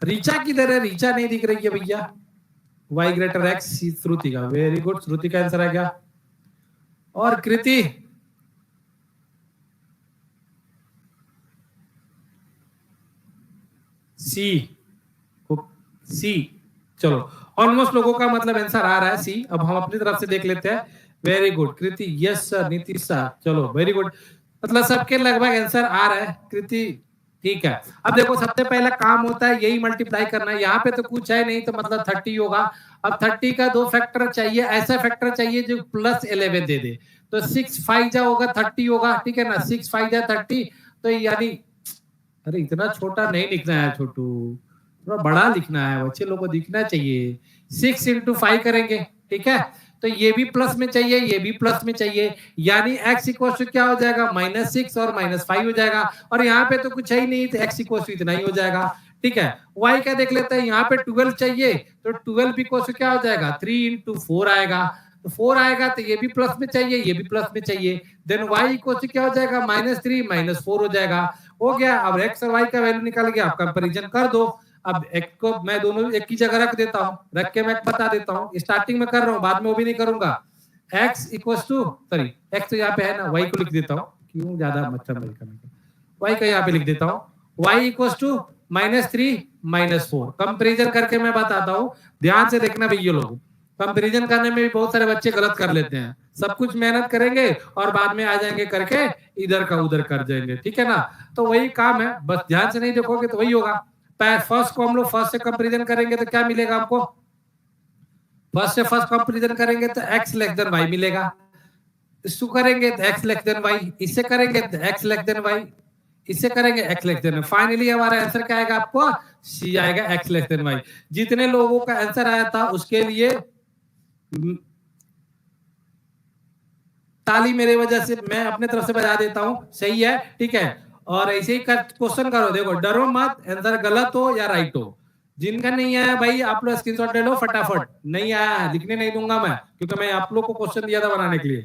रीचा किधर है? रीचा नहीं दिख रही है भैया। y ग्रेटर x, श्रुति का, वेरी गुड, श्रुति का आंसर आ गया। और कृति, सी, सी, चलो ऑलमोस्ट लोगों का मतलब आंसर आ रहा है सी। अब हम अपनी तरफ से देख लेते हैं। वेरी गुड कृति, यस सर, नीतीश सर, चलो वेरी गुड, मतलब सबके लगभग आंसर आ रहा है। कृति ठीक है। अब देखो सबसे पहला काम होता है यही मल्टीप्लाई करना है। यहाँ पे तो कुछ है नहीं तो मतलब 30 होगा। अब 30 का 2 फैक्टर चाहिए, ऐसा फैक्टर चाहिए जो प्लस 11 दे दे। तो 6 5 जा होगा 30 होगा, ठीक है ना, 6 5 जा 30। तो यानी अरे इतना छोटा नहीं लिखना है छोटू, थोड़ा बड़ा लिखना है, बच्चे लोग को दिखना चाहिए। 6 इंटू 5 करेंगे, ठीक है, तो ये भी प्लस में चाहिए, ये भी प्लस में चाहिए, यानी x इक्वल टू क्या हो जाएगा, -6 और -5 हो जाएगा। और यहाँ पे तो कुछ है ही नहीं तो x इक्वल टू इतना ही हो जाएगा, ठीक है। y क्या देख लेते हैं, यहाँ पे 12 चाहिए तो 12 इक्वल टू क्या हो जाएगा, 3 इंटू 4 आएगा। तो 4 आएगा तो ये भी प्लस में चाहिए, ये भी प्लस में चाहिए। देन y इक्वल टू क्या हो जाएगा, -3 -4 हो जाएगा। हो गया। अब x और y का वैल्यू निकल गया, आप कंपैरिजन कर दो। अब एक को मैं दोनों एक की जगह रख देता हूँ, रख के मैं बता देता हूँ। स्टार्टिंग में कर रहा हूँ, बाद में वो भी नहीं करूंगा। x equal to, sorry x तो यहाँ पे है ना, y को लिख देता हूँ, क्यों ज्यादा मतलब नहीं करना, y का यहाँ पे लिख देता हूँ। y इक्वल टू -3 -4 कंपेरिजन करके मैं बताता हूँ। ध्यान से देखना भैया लोग, कंपेरिजन करने में भी बहुत सारे बच्चे गलत कर लेते हैं। सब कुछ मेहनत करेंगे और बाद में आ जाएंगे करके इधर का उधर कर जाएंगे, ठीक है ना। तो वही काम है, बस ध्यान से नहीं देखोगे तो वही होगा। फर्स्ट को हम लोग फर्स्ट से कंपेरिजन करेंगे तो क्या मिलेगा हमको, फर्स्ट से फर्स्ट कंपेरिजन करेंगे तो x लेस देन y मिलेगा। इसको करेंगे तो x लेस देन y, इससे करेंगे तो x लेस देन y, इससे करेंगे x लेस देन। फाइनली हमारा आंसर क्या आएगा, आपको c आएगा, x लेस देन y। जितने लोगों का आंसर आया था उसके लिए ताली मेरे वजह से, मैं अपने तरफ से बजा देता हूं, सही है, ठीक है। और ऐसे ही क्वेश्चन करो, देखो डरो मत, आंसर गलत हो या राइट हो। जिनका नहीं आया भाई आप लोग स्क्रीनशॉट ले लो फटाफट, नहीं आया है लिखने नहीं दूंगा मैं, क्योंकि मैं आप लोग को क्वेश्चन दिया था बनाने के लिए,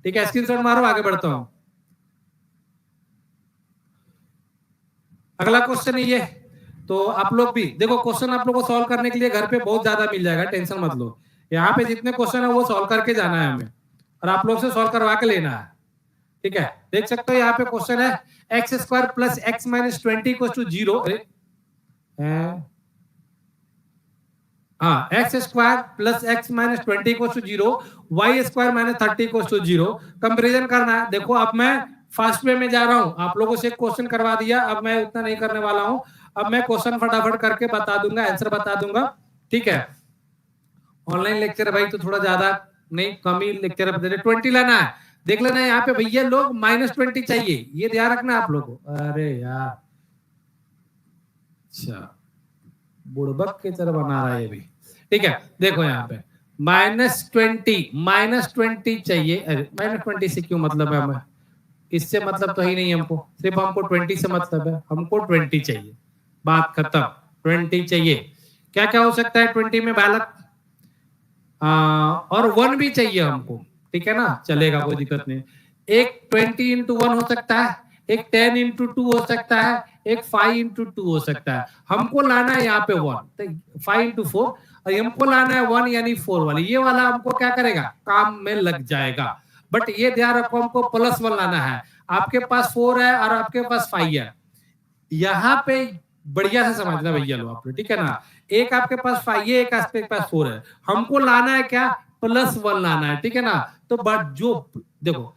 ठीक है। स्क्रीनशॉट मारो, आगे बढ़ता हूं। अगला क्वेश्चन ये, तो आप लोग भी देखो क्वेश्चन आप लोग को सॉल्व करने के लिए घर पे बहुत ज्यादा मिल जाएगा, टेंशन मत लो। यहाँ पे जितने क्वेश्चन है वो सॉल्व करके जाना है हमें, और आप लोग से सॉल्व करवा के लेना है, ठीक है। देख सकते हो यहाँ पे क्वेश्चन है x² plus x minus 20 equal to 0। हाँ, x² plus x minus 20 equal to 0, y² minus 30 equal to 0। Comparison करना है। देखो अब मैं फर्स्ट वे में जा रहा हूँ, आप लोगों से क्वेश्चन करवा दिया, अब मैं उतना नहीं करने वाला हूँ। अब मैं क्वेश्चन फटाफट करके बता दूंगा, आंसर बता दूंगा, ठीक है। ऑनलाइन लेक्चर भाई तो थोड़ा ज्यादा नहीं, कम ही लेक्चर 20 लाना है। देख लेना यहाँ पे भैया लोग -20 चाहिए, ये ध्यान रखना आप लोगों को। अरे यार, अच्छा बुड़बक की तरह बना रहा है ये भी, ठीक है। देखो यहाँ पे -20 चाहिए। अरे -20 से क्यों मतलब है हमें, इससे मतलब तो ही नहीं हमको, सिर्फ हमको 20 से मतलब है, हमको 20 चाहिए, बात खत्म। 20 चाहिए। क्या क्या हो सकता है 20 में बालक, और 1 भी चाहिए हमको, ठीक है ना, चलेगा कोई दिक्कत नहीं। एक 20 इंटू 1 हो सकता है, एक 10 इंटू 2 हो सकता है, एक 5 इंटू 2 हो सकता है। हमको लाना है यहाँ पे 1, 5 इंटू 4, और हमको लाना है 1 यानी 4 वाली, ये वाला हमको क्या करेगा, काम में लग जाएगा। बट ये ध्यान रखो हमको +1 लाना है। आपके पास 4 है और आपके पास 5 है, यहाँ पे बढ़िया से समझना भैया लोग आप, ठीक है ना। एक आपके पास 5 है, एक आपके पास 4 है, हमको लाना है क्या, +1 लाना है, ठीक है ना। तो बट जो देखो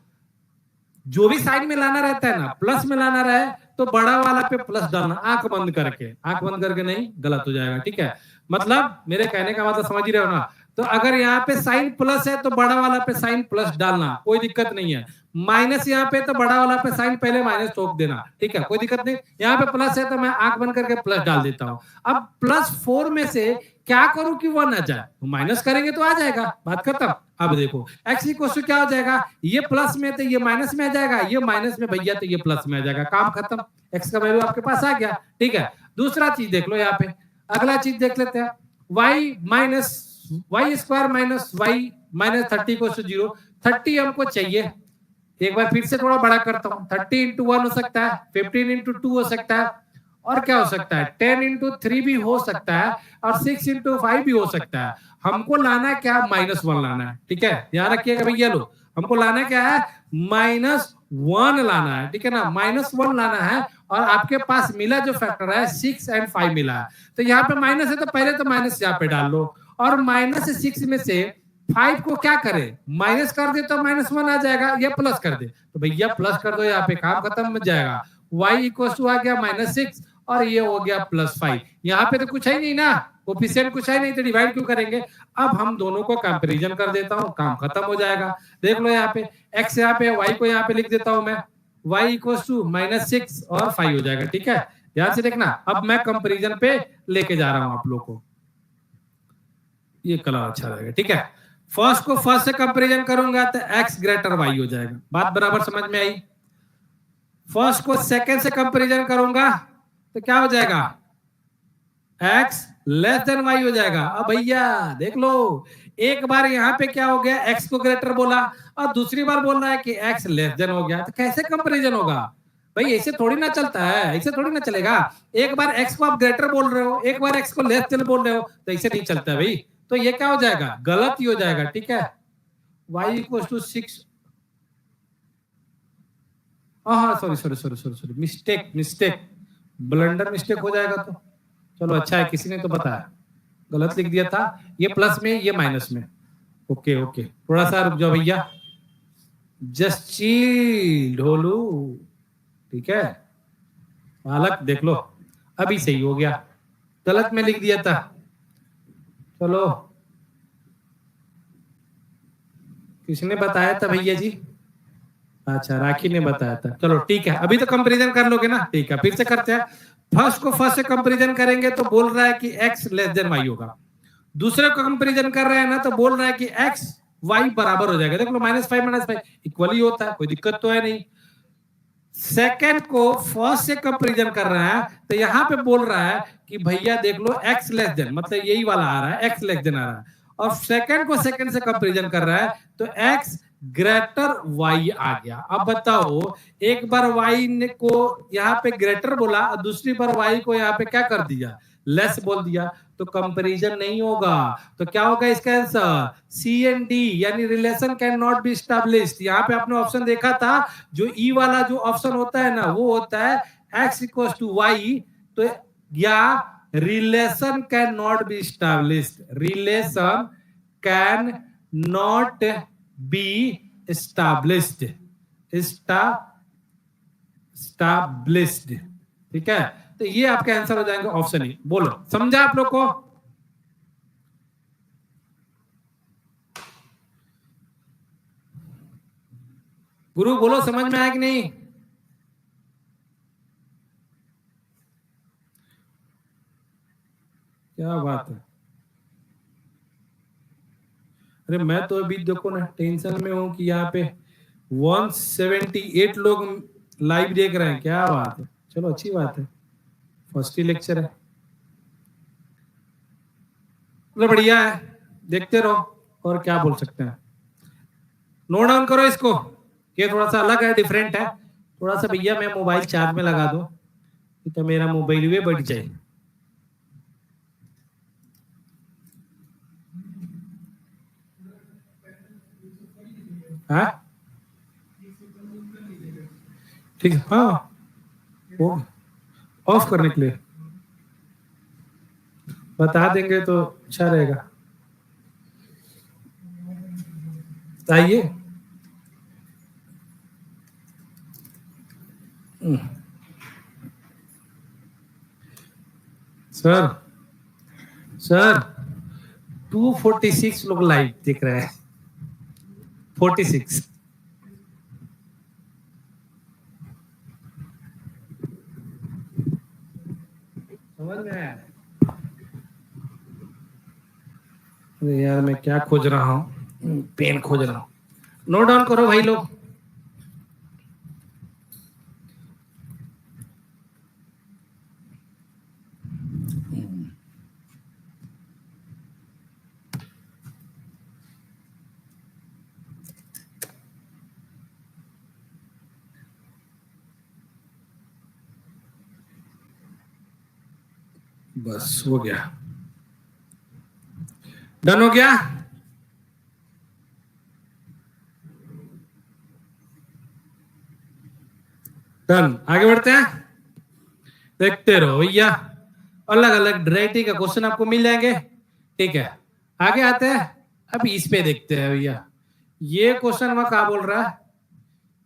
जो भी साइड में लाना रहता है ना, प्लस में लाना रहे तो बड़ा वाला पे प्लस डालना, आंख बंद करके, आंख बंद करके नहीं, गलत हो जाएगा, ठीक है। मतलब मेरे कहने का मतलब समझ ही रहे हो ना। तो अगर यहाँ पे साइन प्लस है तो बड़ा वाला पे साइन प्लस डालना, कोई दिक्कत नहीं है। माइनस यहाँ पे तो बड़ा वाला पे साइन पहले माइनस ठोक देना, ठीक है, कोई दिक्कत नहीं। यहाँ पे प्लस है तो मैं आंख बंद करके प्लस डाल देता हूँ। अब +4 में से क्या करूं कि 1 आ जाए, माइनस करेंगे तो आ जाएगा, बात खत्म। अब देखो x इक्वल टू क्या हो जाएगा, ये प्लस में तो ये माइनस में आ जाएगा, ये माइनस में भैया तो ये प्लस में आ जाएगा, काम खत्म। x का वैल्यू आपके पास आ गया, ठीक है। दूसरा चीज देख लो यहाँ पे, अगला चीज देख लेते हैं, y² minus y minus 30 equal to 0। 30 हमको चाहिए, एक बार फिर से थोड़ा बड़ा करता हूँ, 30 इंटू 1 हो सकता है, 15 इंटू 2 हो सकता है, और क्या हो सकता है, 10 इंटू 3 भी हो सकता है, और 6 इंटू 5 भी हो सकता है। हमको लाना है क्या, -1 लाना है। ठीक है, ध्यान रखिएगा भैया लोग, हमको लाना क्या है, -1 लाना है। ठीक है ना, -1 लाना है, और आपके पास मिला जो फैक्टर है 6 एंड 5 मिला है, तो यहाँ पे माइनस है, तो पहले तो माइनस यहाँ पे डाल लो, और -6 में से 5 को क्या करे, माइनस कर दे तो -1 आ जाएगा, या प्लस कर दे तो भैया प्लस कर दो, यहाँ पे काम खत्म हो जाएगा। y इक्वल टू आ गया -6, और ये हो गया +5। यहाँ पे तो कुछ है नहीं ना, कोफिशिएंट कुछ है नहीं, तो डिवाइड क्यों करेंगे। अब हम दोनों को कंपैरिजन कर देता हूँ, काम खत्म हो जाएगा। देख लो यहाँ पे x यहाँ पे, y को यहाँ पे लिख देता हूँ मैं, y इक्वल टू -6 और 5 हो जाएगा। ठीक है, ध्यान से देखना, अब मैं कंपैरिजन पे लेके जा रहा हूँ आप लोग को, ये कलर अच्छा रहेगा। ठीक है, फर्स्ट को फर्स्ट से कंपैरिजन करूंगा तो x ग्रेटर y हो जाएगा, बात बराबर समझ में आई। फर्स्ट को सेकंड से कंपैरिजन करूंगा तो क्या हो जाएगा, x लेस देन y हो जाएगा। अब भैया देख लो, एक बार यहाँ पे क्या हो गया, x को ग्रेटर बोला, और दूसरी बार बोल रहा है कि x लेस देन हो गया, तो कैसे कंपैरिजन होगा भाई, ऐसे थोड़ी ना चलता है, ऐसे थोड़ी ना चलेगा। एक बार x को आप ग्रेटर बोल रहे हो, एक बार x को लेस देन बोल रहे हो, तो ऐसे नहीं चलता भाई, तो ये क्या हो जाएगा, गलत ही हो जाएगा। ठीक है, y इक्वल टू 6, हाँ sorry sorry sorry sorry sorry, mistake mistake, blunder mistake हो जाएगा तो चलो अच्छा है, किसी ने तो बताया, गलत लिख दिया था, ये प्लस में ये माइनस में। ओके ओके, थोड़ा सा रुक जाओ भैया, जस्ट चिल ढोलू। ठीक है बालक, देख लो अभी सही हो गया, गलत में लिख दिया था। चलो, किसने बताया था भैया जी, अच्छा राखी ने बताया था। चलो ठीक है, अभी तो कंपैरिजन कर लोगे ना, ठीक है फिर से करते हैं। फर्स्ट को फर्स्ट से कंपैरिजन करेंगे तो बोल रहा है कि x लेस देन y होगा, दूसरे को कंपैरिजन कर रहे हैं ना तो बोल रहा है कि x y बराबर हो जाएगा। देख लो -5 इक्वल ही होता है, कोई दिक्कत तो है नहीं। सेकंड को फर्स्ट से कंपैरिजन कर रहा है तो यहाँ पे बोल रहा है कि भैया देख लो x लेस देन, मतलब यही वाला आ रहा है, x लेस देन आ रहा है, और सेकंड को सेकंड से कंपैरिजन कर रहा है तो x ग्रेटर y आ गया। अब बताओ, एक बार y ने को यहाँ पे ग्रेटर बोला और दूसरी बार y को यहाँ पे क्या कर दिया, लेस बोल दिया, तो कंपैरिजन नहीं होगा। तो क्या होगा इसका आंसर, सी एंड डी, यानी relation can not be established. यहाँ पे आपने ऑप्शन देखा था, जो ई वाला जो ऑप्शन होता है ना, वो होता है x इक्वल टू वाई, तो या relation can not be established, relation can not B established, established। ठीक है, तो ये आपका आंसर हो जाएगा ऑप्शन ई। बोलो समझा आप लोग को, गुरु बोलो समझ में आया कि नहीं। क्या बात है, अरे मैं तो अभी देखो ना टेंशन में हूं कि यहाँ पे 178 लोग लाइव देख रहे हैं, क्या बात है, चलो अच्छी बात है, फर्स्ट ही लेक्चर है, मतलब बढ़िया है, देखते रहो, और क्या बोल सकते हैं। नोट डाउन करो इसको, ये थोड़ा सा अलग है, डिफरेंट है थोड़ा सा। भैया मैं मोबाइल चार्ज में लगा दूं तो मेरा मोबाइल भी बढ़ जाए। हाँ ठीक है, हाँ वो ऑफ करने के लिए बता देंगे तो अच्छा रहेगा। आइए, सर सर 246 लोग लाइव देख रहे हैं, 46। समझ में आया? अरे यार मैं क्या खोज रहा हूँ, पेन खोज रहा हूँ। नोट डाउन करो भाई लोग। बस हो गया, डन हो गया। डन, आगे बढ़ते हैं, देखते रहो भैया, अलग अलग वैरायटी का क्वेश्चन आपको मिल जाएंगे। ठीक है, आगे आते हैं, अभी इस पे देखते हैं भैया, ये क्वेश्चन में क्या बोल रहा है,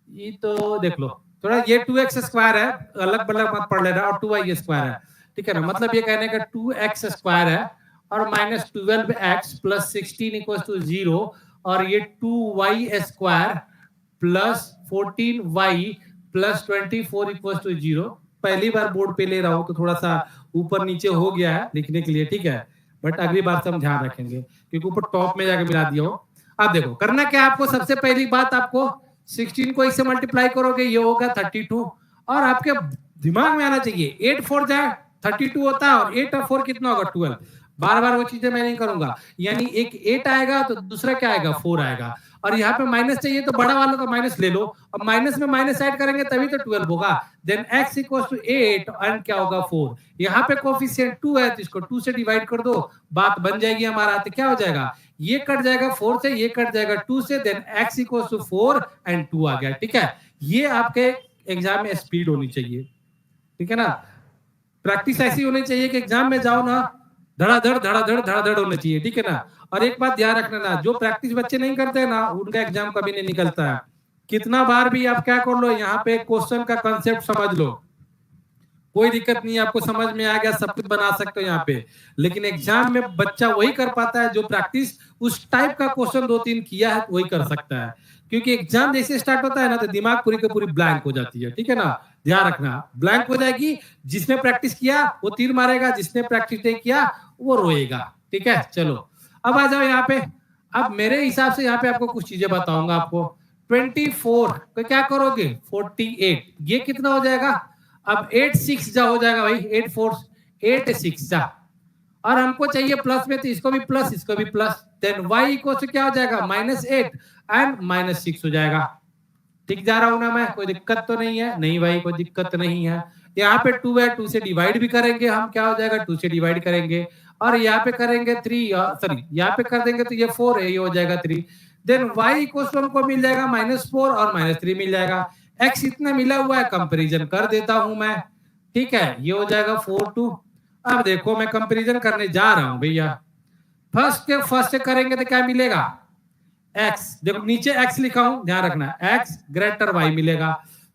ये तो देख लो थोड़ा, ये 2x² है, अलग अलग मत पढ़ लेना, और 2y² है, ठीक है ना, मतलब ये कहने का 2x² है और -12x + 16 = 0, और ये 2y² +14y +24 = 0। पहली बार बोर्ड पे ले रहा हूं तो थोड़ा सा ऊपर नीचे हो गया है लिखने के लिए, ठीक है, बट अगली बार से हम ध्यान रखेंगे क्योंकि ऊपर टॉप में जाके मिला दिया हो। अब देखो करना क्या आपको, सबसे पहली बात आपको 16 को इससे मल्टीप्लाई करोगे, ये होगा 32, और आपके दिमाग में आना चाहिए 8 4 जाए 32 होता है, और 8 और 4 कितना होगा 12। बार बार वो चीजें मैं नहीं करूंगा, यानी एक 8 आएगा तो दूसरा क्या आएगा 4 आएगा, और यहाँ पे माइनस चाहिए तो बड़ा वाला का माइनस ले लो, अब माइनस में माइनस ऐड करेंगे तभी तो 12 होगा, देन x = 8 एंड क्या होगा 4। यहाँ पे कोफिशिएंट 2 है तो इसको 2 से डिवाइड कर दो, बात बन जाएगी हमारा, तो क्या हो जाएगा, ये कट जाएगा 4 से, ये कट जाएगा 2 से, देन x = 4 एंड 2 आ गया। ठीक है, ये आपके एग्जाम में स्पीड होनी चाहिए, ठीक है ना, प्रैक्टिस ऐसी होनी चाहिए कि एग्जाम में जाओ ना धड़ाधड़ धड़ाधड़ धड़ाधड़ होना चाहिए, ठीक है ना। और एक बात ध्यान रखना ना, जो प्रैक्टिस बच्चे नहीं करते हैं ना उनका एग्जाम कभी नहीं निकलता है, कितना बार भी आप क्या कर लो, यहाँ पे क्वेश्चन का कंसेप्ट समझ लो, कोई दिक्कत नहीं, आपको समझ में आ गया, सब कुछ बना सकते हो यहाँ पे, लेकिन एग्जाम में बच्चा वही कर पाता है जो प्रैक्टिस उस टाइप का क्वेश्चन 2-3 किया है वही कर सकता है, क्योंकि एग्जाम जैसे स्टार्ट होता है ना तो दिमाग पूरी की पूरी ब्लैंक हो जाती है, ठीक है ना, ध्यान रखना ब्लैंक हो जाएगी, जिसने प्रैक्टिस किया वो तीर मारेगा, जिसने प्रैक्टिस नहीं किया वो रोएगा, ठीक है। चलो अब आ जाओ यहाँ पे, अब मेरे हिसाब से यहाँ पे आपको कुछ चीजें बताऊंगा आपको। 24 को क्या करोगे 48, ये कितना हो जाएगा, अब 8 6 जा हो जाएगा भाई, 8 4 8 6 जा, और हमको चाहिए प्लस में तो इसको भी प्लस इसको भी प्लस, देन y इक्वल से क्या हो जाएगा -8 एंड -6 हो जाएगा। ठीक जा रहा हूं ना मैं, कोई दिक्कत तो नहीं है, नहीं भाई कोई दिक्कत नहीं है। यहाँ पे 2 है, 2 से डिवाइड भी करेंगे हम, क्या हो जाएगा 2 से डिवाइड करेंगे, और यहाँ पे करेंगे 3, सॉरी यहाँ पे कर देंगे तो ये 4 है, ये हो जाएगा 3, देन y इक्वल टू हमको मिल जाएगा -4 और -3 मिल जाएगा, x इतना मिला हुआ है, कंपैरिजन कर देता हूं मैं, ठीक है, ये हो जाएगा 4 2। अब देखो मैं कंपैरिजन करने जा रहा हूं भैया, फर्स्ट से करेंगे तो क्या मिलेगा x, देखो नीचे x लिखा हूं ध्यान रखना, x ग्रेटर y मिलेगा,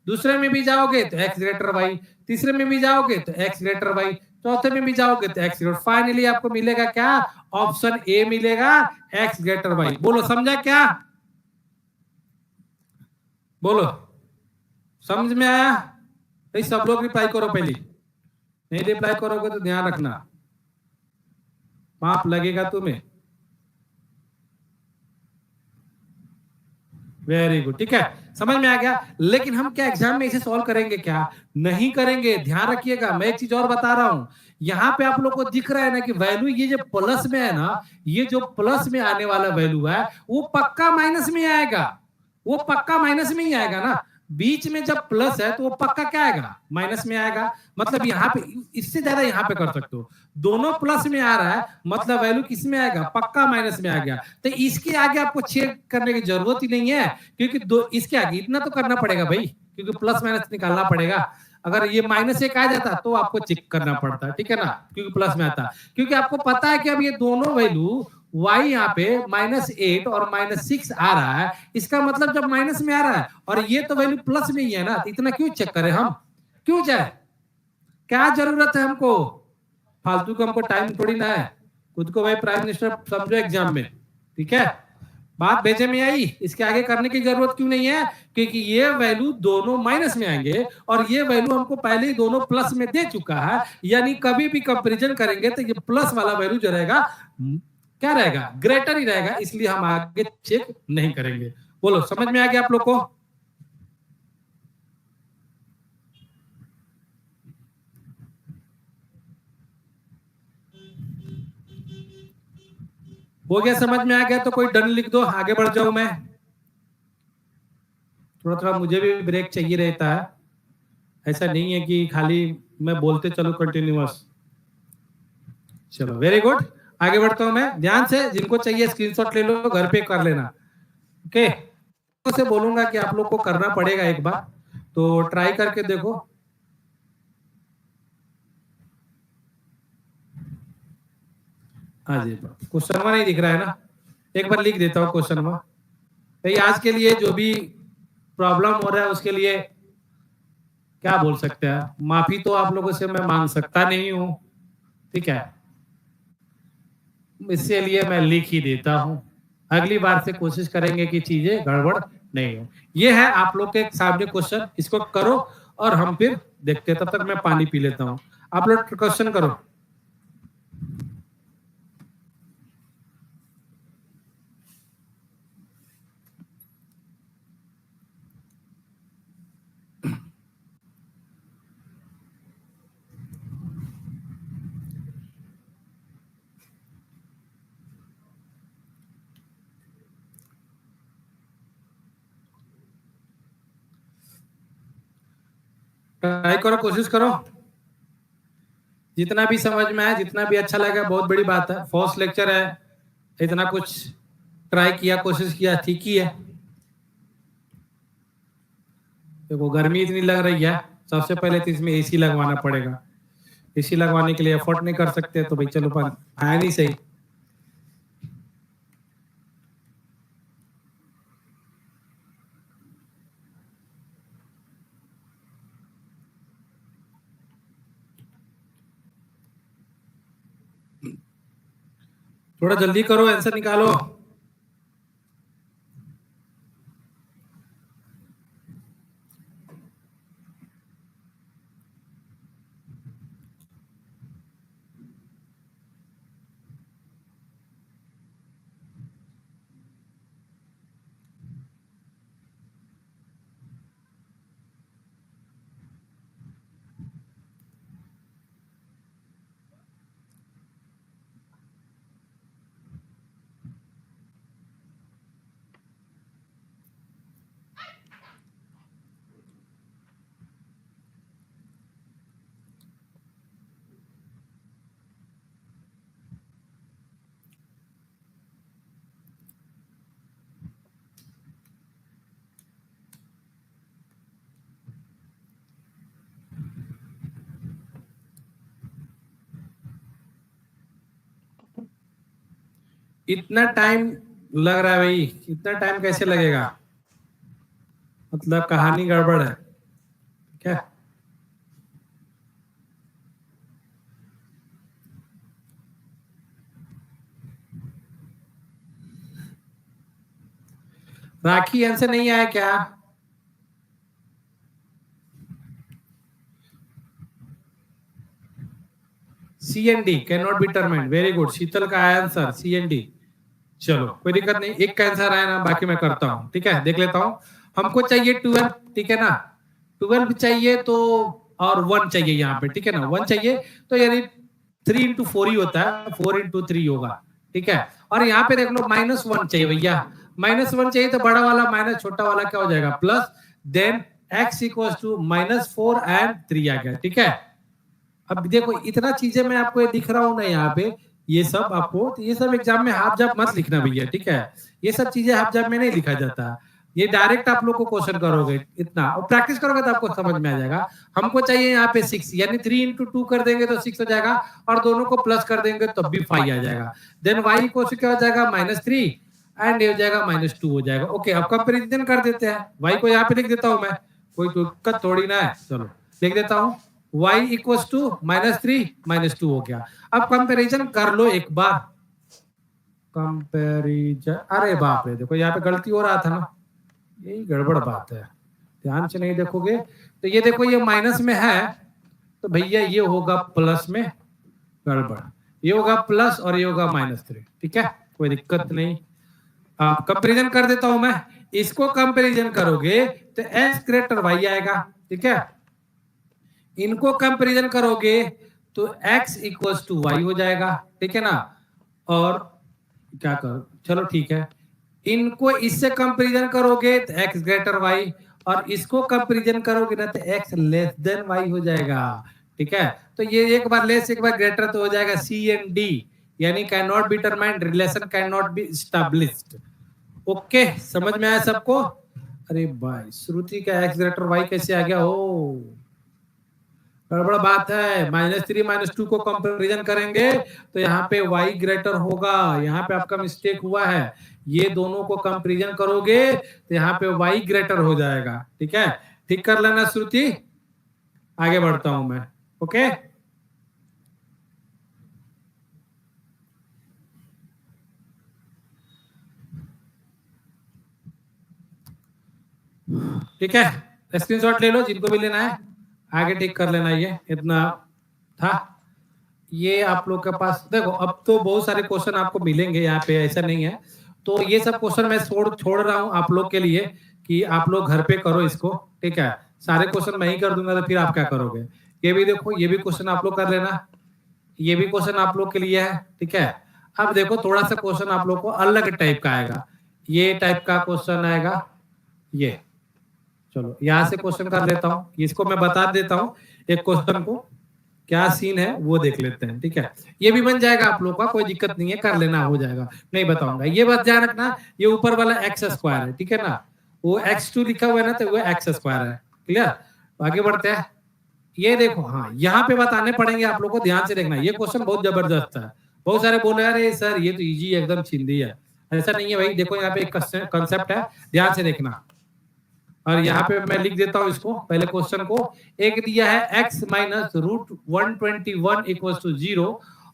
दूसरे में भी जाओगे तो x ग्रेटर y, तीसरे में भी जाओगे तो x ग्रेटर y, चौथे में भी जाओगे तो x ग्रेटर, फाइनली आपको मिलेगा क्या, ऑप्शन ए मिलेगा x ग्रेटर y। बोलो समझा क्या, बोलो समझ में आया, भाई सब लोग रिप्लाई करो, पहले नहीं रिप्लाई करोगे तो ध्यान रखना पाप लगेगा तुम्हें। वेरी गुड, ठीक है, समझ में आ गया। लेकिन हम क्या एग्जाम में इसे सॉल्व करेंगे क्या, नहीं करेंगे, ध्यान रखिएगा। मैं एक चीज और बता रहा हूं, यहाँ पे आप लोग को दिख रहा है ना कि वैल्यू ये जो प्लस में है ना, ये जो प्लस में आने वाला वैल्यू है वो पक्का माइनस में आएगा, वो पक्का माइनस में ही आएगा ना, बीच में जब प्लस है तो वो पक्का क्या आएगा माइनस में आएगा, मतलब यहाँ पे इससे ज्यादा यहाँ पे कर सकते हो, दोनों प्लस में आ रहा है मतलब वैल्यू किस में आएगा पक्का माइनस में आ गया, तो इसके आगे आपको चेक करने की जरूरत ही नहीं है, क्योंकि दो इसके आगे इतना तो करना पड़ेगा भाई, क्योंकि प्लस माइनस निकालना पड़ेगा, अगर ये -1 आ जाता तो आपको चेक करना पड़ता, ठीक है ना, क्योंकि प्लस में आता, क्योंकि आपको पता है कि अब ये दोनों वैल्यू y यहाँ पे -8 और -6 आ रहा है, इसका मतलब जब माइनस में आ रहा है और ये तो वैल्यू प्लस में ही है ना, तो इतना क्यों चेक करें हम, क्यों जाए, क्या जरूरत है हमको, फालतू का हमको टाइम थोड़ी ना है, खुद को भाई प्राइम मिनिस्टर समझो एग्जाम में, ठीक है, बात भेजे में आई, इसके आगे करने की जरूरत क्यों नहीं है, क्योंकि ये वैल्यू दोनों माइनस में आएंगे और ये वैल्यू हमको पहले ही दोनों प्लस में दे चुका है, यानी कभी भी कंपैरिजन करेंगे तो ये प्लस वाला वैल्यू जो रहेगा क्या रहेगा ग्रेटर ही रहेगा, इसलिए हम आगे चेक नहीं करेंगे। बोलो समझ में आ गया आप लोग को, हो गया समझ में आ गया तो कोई डन लिख दो, आगे बढ़ जाऊं मैं, थोड़ा थोड़ा मुझे भी ब्रेक चाहिए रहता है, ऐसा नहीं है कि खाली मैं बोलते चलो कंटिन्यूअस। चलो वेरी गुड, आगे बढ़ता हूं मैं। ध्यान से, जिनको चाहिए स्क्रीनशॉट ले लो, घर पे कर लेना। ओके, से बोलूंगा कि आप लोग को करना पड़ेगा एक बार, तो ट्राई करके देखो। हाँ जी, क्वेश्चन नहीं दिख रहा है ना, एक बार लिख देता हूँ क्वेश्चन। भाई आज के लिए जो भी प्रॉब्लम हो रहा है उसके लिए क्या बोल सकते हैं, माफी तो आप लोगों से मैं मांग सकता नहीं हूं, ठीक है, इसलिए मैं लिख ही देता हूं। अगली बार से कोशिश करेंगे कि चीजें गड़बड़ नहीं हो। ये है आप लोग के सामने क्वेश्चन, इसको करो और हम फिर देखते हैं। तब तक मैं पानी पी लेता हूं, आप लोग क्वेश्चन करो। ट्राई करो, कोशिश करो, जितना भी समझ में आए, जितना भी अच्छा लगा, बहुत बड़ी बात है। फर्स्ट लेक्चर है, इतना कुछ ट्राई किया, कोशिश किया, ठीक ही है। देखो गर्मी इतनी लग रही है, सबसे पहले तो इसमें एसी लगवाना पड़ेगा। एसी लगवाने के लिए एफर्ट नहीं कर सकते, तो भाई चलो आया नहीं सही। थोड़ा जल्दी करो, आंसर निकालो। इतना टाइम लग रहा है भाई, इतना टाइम कैसे लगेगा, मतलब कहानी गड़बड़ है क्या? राखी आंसर नहीं आया क्या? C N D can not be torment, very good. Sheetal का आंसर सी एन डी। चलो कोई दिक्कत नहीं, एक का आंसर आया ना, बाकी मैं करता हूँ, ठीक है, देख लेता हूँ। हमको चाहिए 12, ठीक है ना, 12 चाहिए तो, और 1 चाहिए यहाँ पे, ठीक है ना, 1 चाहिए तो यानी 3 into 4 ही होता है, 4 into 3 होगा, ठीक है। और यहाँ पे देख लो -1 चाहिए भैया, -1 चाहिए तो बड़ा वाला माइनस छोटा वाला क्या हो जाएगा, plus, then x equal to -4 and 3 आ गया, ठीक है। अब देखो इतना चीजें मैं आपको दिख रहा हूँ ना यहाँ पे, ये सब आपको, तो ये सब एग्जाम में हाफ जब मत लिखना भैया, ठीक है। ये सब चीजें हाफ जब में नहीं लिखा जाता, ये डायरेक्ट आप लोग को क्वेश्चन करोगे इतना, और प्रैक्टिस करोगे तो आपको समझ में आ जाएगा। हमको चाहिए यहाँ पे 6, यानी 3 into 2 कर देंगे तो 6 हो जाएगा, और दोनों को प्लस कर देंगे तब भी 5 आ जाएगा। देन y इक्वल टू क्या हो जाएगा, -3 एंड ये हो जाएगा -2 हो जाएगा। ओके, अब कंपेरिजन कर देते हैं, y को यहाँ पे लिख देता हूँ मैं, कोई दिक्कत थोड़ी ना है। चलो लिख देता हूँ, y इक्वल टू -3 -2 हो गया। अब कंपैरिजन कर लो एक बार, कंपैरिजन, अरे बाप रे, देखो यहाँ पे गलती हो रहा था ना, यही गड़बड़ बात है, ध्यान से नहीं देखोगे तो ये देखो ये माइनस में है, तो भैया ये होगा प्लस में, गड़बड़, ये होगा प्लस और ये होगा -3, ठीक है, कोई दिक्कत नहीं। कंपैरिजन कर देता हूं मैं, इसको कंपैरिजन करोगे तो x ग्रेटर y आएगा, ठीक है। इनको कंपैरिजन करोगे तो x इक्वल्स टू y हो जाएगा, ठीक है ना। और क्या करो, चलो ठीक है, इनको इससे कंपैरिजन करोगे तो x ग्रेटर y, और इसको कंपैरिजन करोगे ना तो x लेस देन y हो जाएगा, ठीक है, तो ये एक बार लेस एक बार ग्रेटर तो हो जाएगा सी एंड डी, यानी can not be determined, relation can not be established. Okay, समझ में आया सबको? अरे भाई, श्रुति का एक्स ग्रेटर वाई कैसे आ गया? ओ गड़बड़ बात है। -3 -2 को कंपैरिजन करेंगे तो यहाँ पे y ग्रेटर होगा, यहाँ पे आपका मिस्टेक हुआ है। ये दोनों को कंपैरिजन करोगे तो यहाँ पे y ग्रेटर हो जाएगा। ठीक है, ठीक कर लेना श्रुति, आगे बढ़ता हूं मैं। ओके, ठीक है, स्क्रीनशॉट ले लो जिनको भी लेना है, आगे ठीक कर लेना। ये इतना था। ये आप लोग के पास देखो, अब तो बहुत सारे क्वेश्चन आपको मिलेंगे यहाँ पे, ऐसा नहीं है। तो ये सब क्वेश्चन मैं छोड़ रहा हूँ आप लोग के लिए कि आप लोग घर पे करो इसको। ठीक है, सारे क्वेश्चन मैं ही कर दूंगा तो फिर आप क्या करोगे? ये भी देखो, ये भी क्वेश्चन आप लोग कर लेना, ये भी क्वेश्चन आप लोग के लिए है। ठीक है, अब देखो थोड़ा सा क्वेश्चन आप लोग को अलग टाइप का आएगा। ये टाइप का क्वेश्चन आएगा, ये चलो यहाँ से क्वेश्चन कर लेता हूँ, इसको मैं बता देता हूँ एक क्वेश्चन को क्या सीन है वो देख लेते हैं। ठीक है, ये भी बन जाएगा आप लोग का, कोई दिक्कत नहीं है, कर लेना, हो जाएगा। नहीं बताऊंगा, ये बात ध्यान रखना, ये ऊपर वाला एक्स स्क्वायर है, ठीक है ना, वो x2 लिखा हुआ है ना, तो वो एक्स स्क्वायर है। क्लियर, आगे बढ़ते हैं। ये देखो, हाँ यहाँ पे बताने पड़ेंगे आप लोग को, ध्यान से देखना, ये क्वेश्चन बहुत जबरदस्त है। बहुत सारे बोले अरे सर ये तो इजी एकदम चिंदी है, ऐसा नहीं है भाई। देखो यहाँ पे एक कंसेप्ट है, ध्यान से देखना। और यहाँ पे मैं लिख देता हूँ इसको, पहले क्वेश्चन को। एक दिया है x minus root 121 equal to 0,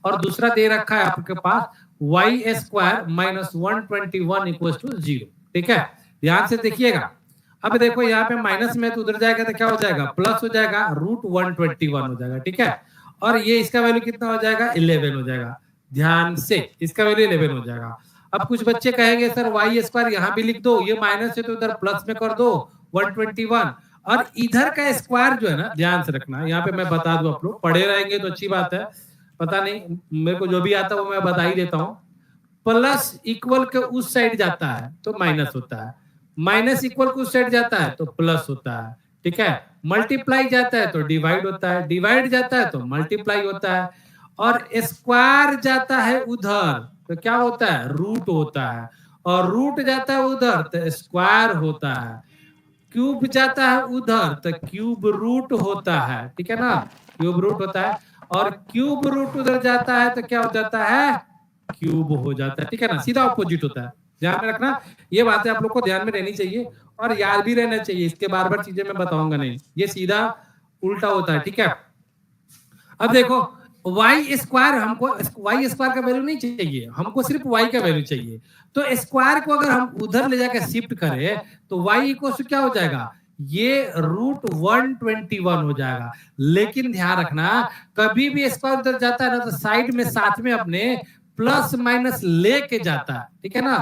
और दूसरा दे रखा है आपके पास y square minus 121 equal to 0। ठीक है, ध्यान से देखिएगा। अब देखो यहाँ पे माइनस में तो उधर जाएगा तो क्या हो जाएगा, प्लस हो जाएगा, रूट 121 हो जाएगा। ठीक है, और ये इसका वैल्यू कितना हो जाएगा, 11 हो जाएगा। ध्यान से, इसका वैल्यू 11 हो जाएगा। अब कुछ बच्चे कहेंगे सर वाई स्क्वायर यहाँ भी लिख दो, ये माइनस है तो उधर प्लस में कर दो 121, और इधर का स्क्वायर जो है ना, ध्यान से रखना, यहाँ पे मैं बता दूं, आप लोग पढ़े रहेंगे तो अच्छी बात है, पता नहीं मेरे को जो भी आता है वो मैं बता ही देता हूँ। प्लस इक्वल के उस साइड जाता है तो माइनस होता है, माइनस इक्वल के उस साइड जाता है तो प्लस होता है। ठीक है, मल्टीप्लाई जाता है तो डिवाइड होता है, डिवाइड जाता है तो मल्टीप्लाई होता है, और स्क्वायर जाता है उधर तो क्या होता है, रूट होता है, और रूट जाता है उधर तो स्क्वायर होता है, क्यूब जाता है उधर तो क्यूब रूट होता है। ठीक है ना, क्यूब रूट होता है, और क्यूब रूट उधर जाता है तो क्या हो जाता है, क्यूब हो जाता है। ठीक है ना, सीधा ऑपोजिट होता है। ध्यान में रखना, ये बातें आप लोग को ध्यान में रहनी चाहिए और याद भी रहना चाहिए, इसके बार बार चीजें मैं बताऊंगा नहीं, ये सीधा उल्टा होता है। ठीक है, अब देखो वाई स्क्वायर, हमको वाई स्क्वायर का वैल्यू नहीं चाहिए, हमको सिर्फ वाई का वैल्यू चाहिए। तो स्क्वायर को अगर हम उधर ले जाकर शिफ्ट करें तो वाई इक्वल टू क्या हो जाएगा, ये रूट 121 हो जाएगा। लेकिन ध्यान रखना, कभी भी स्क्वायर उधर जाता है ना तो साइड में साथ में अपने प्लस माइनस लेके जाता है। ठीक है ना,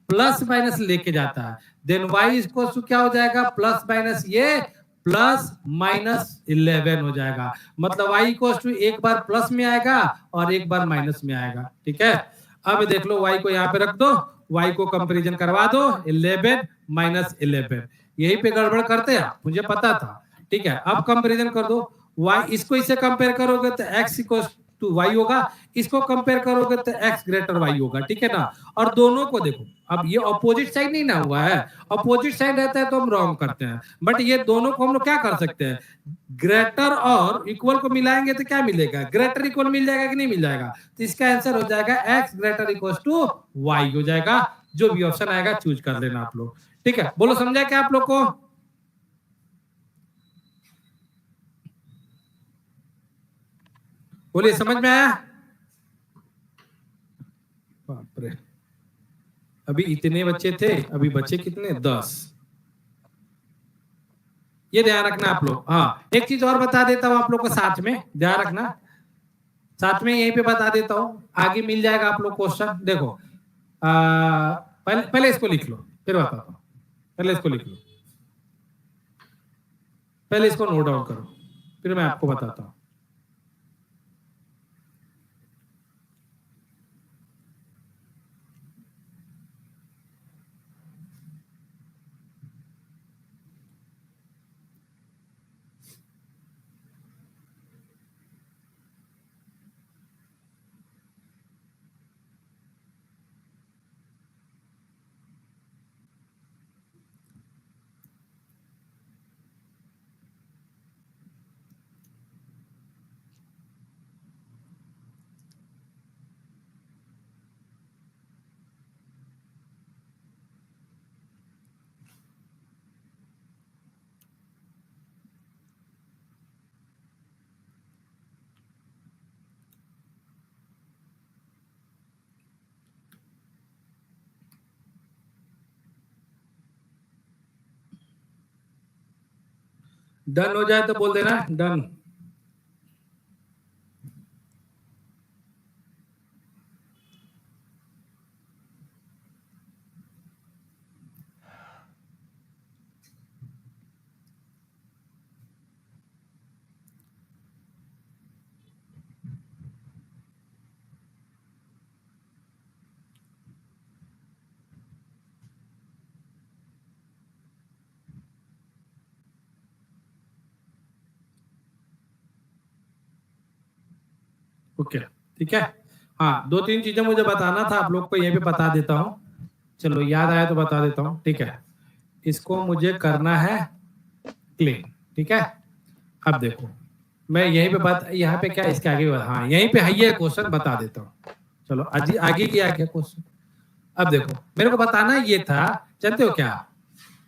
प्लस माइनस लेके जाता है, देन वाई इक्वल टू क्या हो जाएगा, प्लस माइनस ये प्लस माइनस 11 हो जाएगा। मतलब y इक्वल टू एक बार प्लस में आएगा और एक बार माइनस में आएगा। ठीक है, अब देख लो y को यहाँ पे रख दो, y को कंपैरिजन करवा दो, 11 माइनस 11, यही पे गड़बड़ करते हैं, मुझे पता था। ठीक है, अब कंपैरिजन कर दो, y इसको इससे कंपेयर करोगे तो x इक्वल टू y होगा, इसको कंपेयर करोगे तो x ग्रेटर y होगा। ठीक है ना, और दोनों को देखो, अब ये अपोजिट साइड नहीं ना हुआ है, अपोजिट साइड रहता है तो हम रॉन्ग करते हैं, बट ये दोनों को हम लोग क्या कर सकते हैं, ग्रेटर और इक्वल को मिलाएंगे तो क्या मिलेगा, ग्रेटर इक्वल मिल जाएगा कि नहीं मिल जाएगा, तो इसका आंसर हो जाएगा x greater equal to y हो जाएगा। जो भी ऑप्शन आएगा चूज कर लेना आप लोग। ठीक है, बोलो समझा क्या आप लोग को? बोलिए, समझ में आया? बाप रे, अभी इतने बच्चे थे, अभी बच्चे कितने, 10। ये ध्यान रखना आप लोग। हाँ, एक चीज और बता देता हूँ आप लोग को साथ में, ध्यान रखना, साथ में यहीं पे बता देता हूँ, आगे मिल जाएगा आप लोग क्वेश्चन। देखो पहले पहले इसको लिख लो, फिर बताता हूँ। पहले इसको लिख लो, पहले इसको नोट डाउन करो, फिर मैं आपको बताता हूँ। डन हो जाए तो बोल देना डन। ओके ठीक है। हाँ, दो तीन चीजें मुझे बताना था आप लोग को, ये भी बता देता हूँ। चलो याद आया तो बता देता हूँ, ठीक है। इसको मुझे करना है क्लीन, ठीक है। अब देखो मैं यहीं पे बात, यहाँ पे क्या इसके आगे, हाँ यहीं पे है ये क्वेश्चन, बता देता हूँ। चलो आगे आगे की आगे क्वेश्चन। अब देखो मेरे को बताना ये था, जानते हो क्या,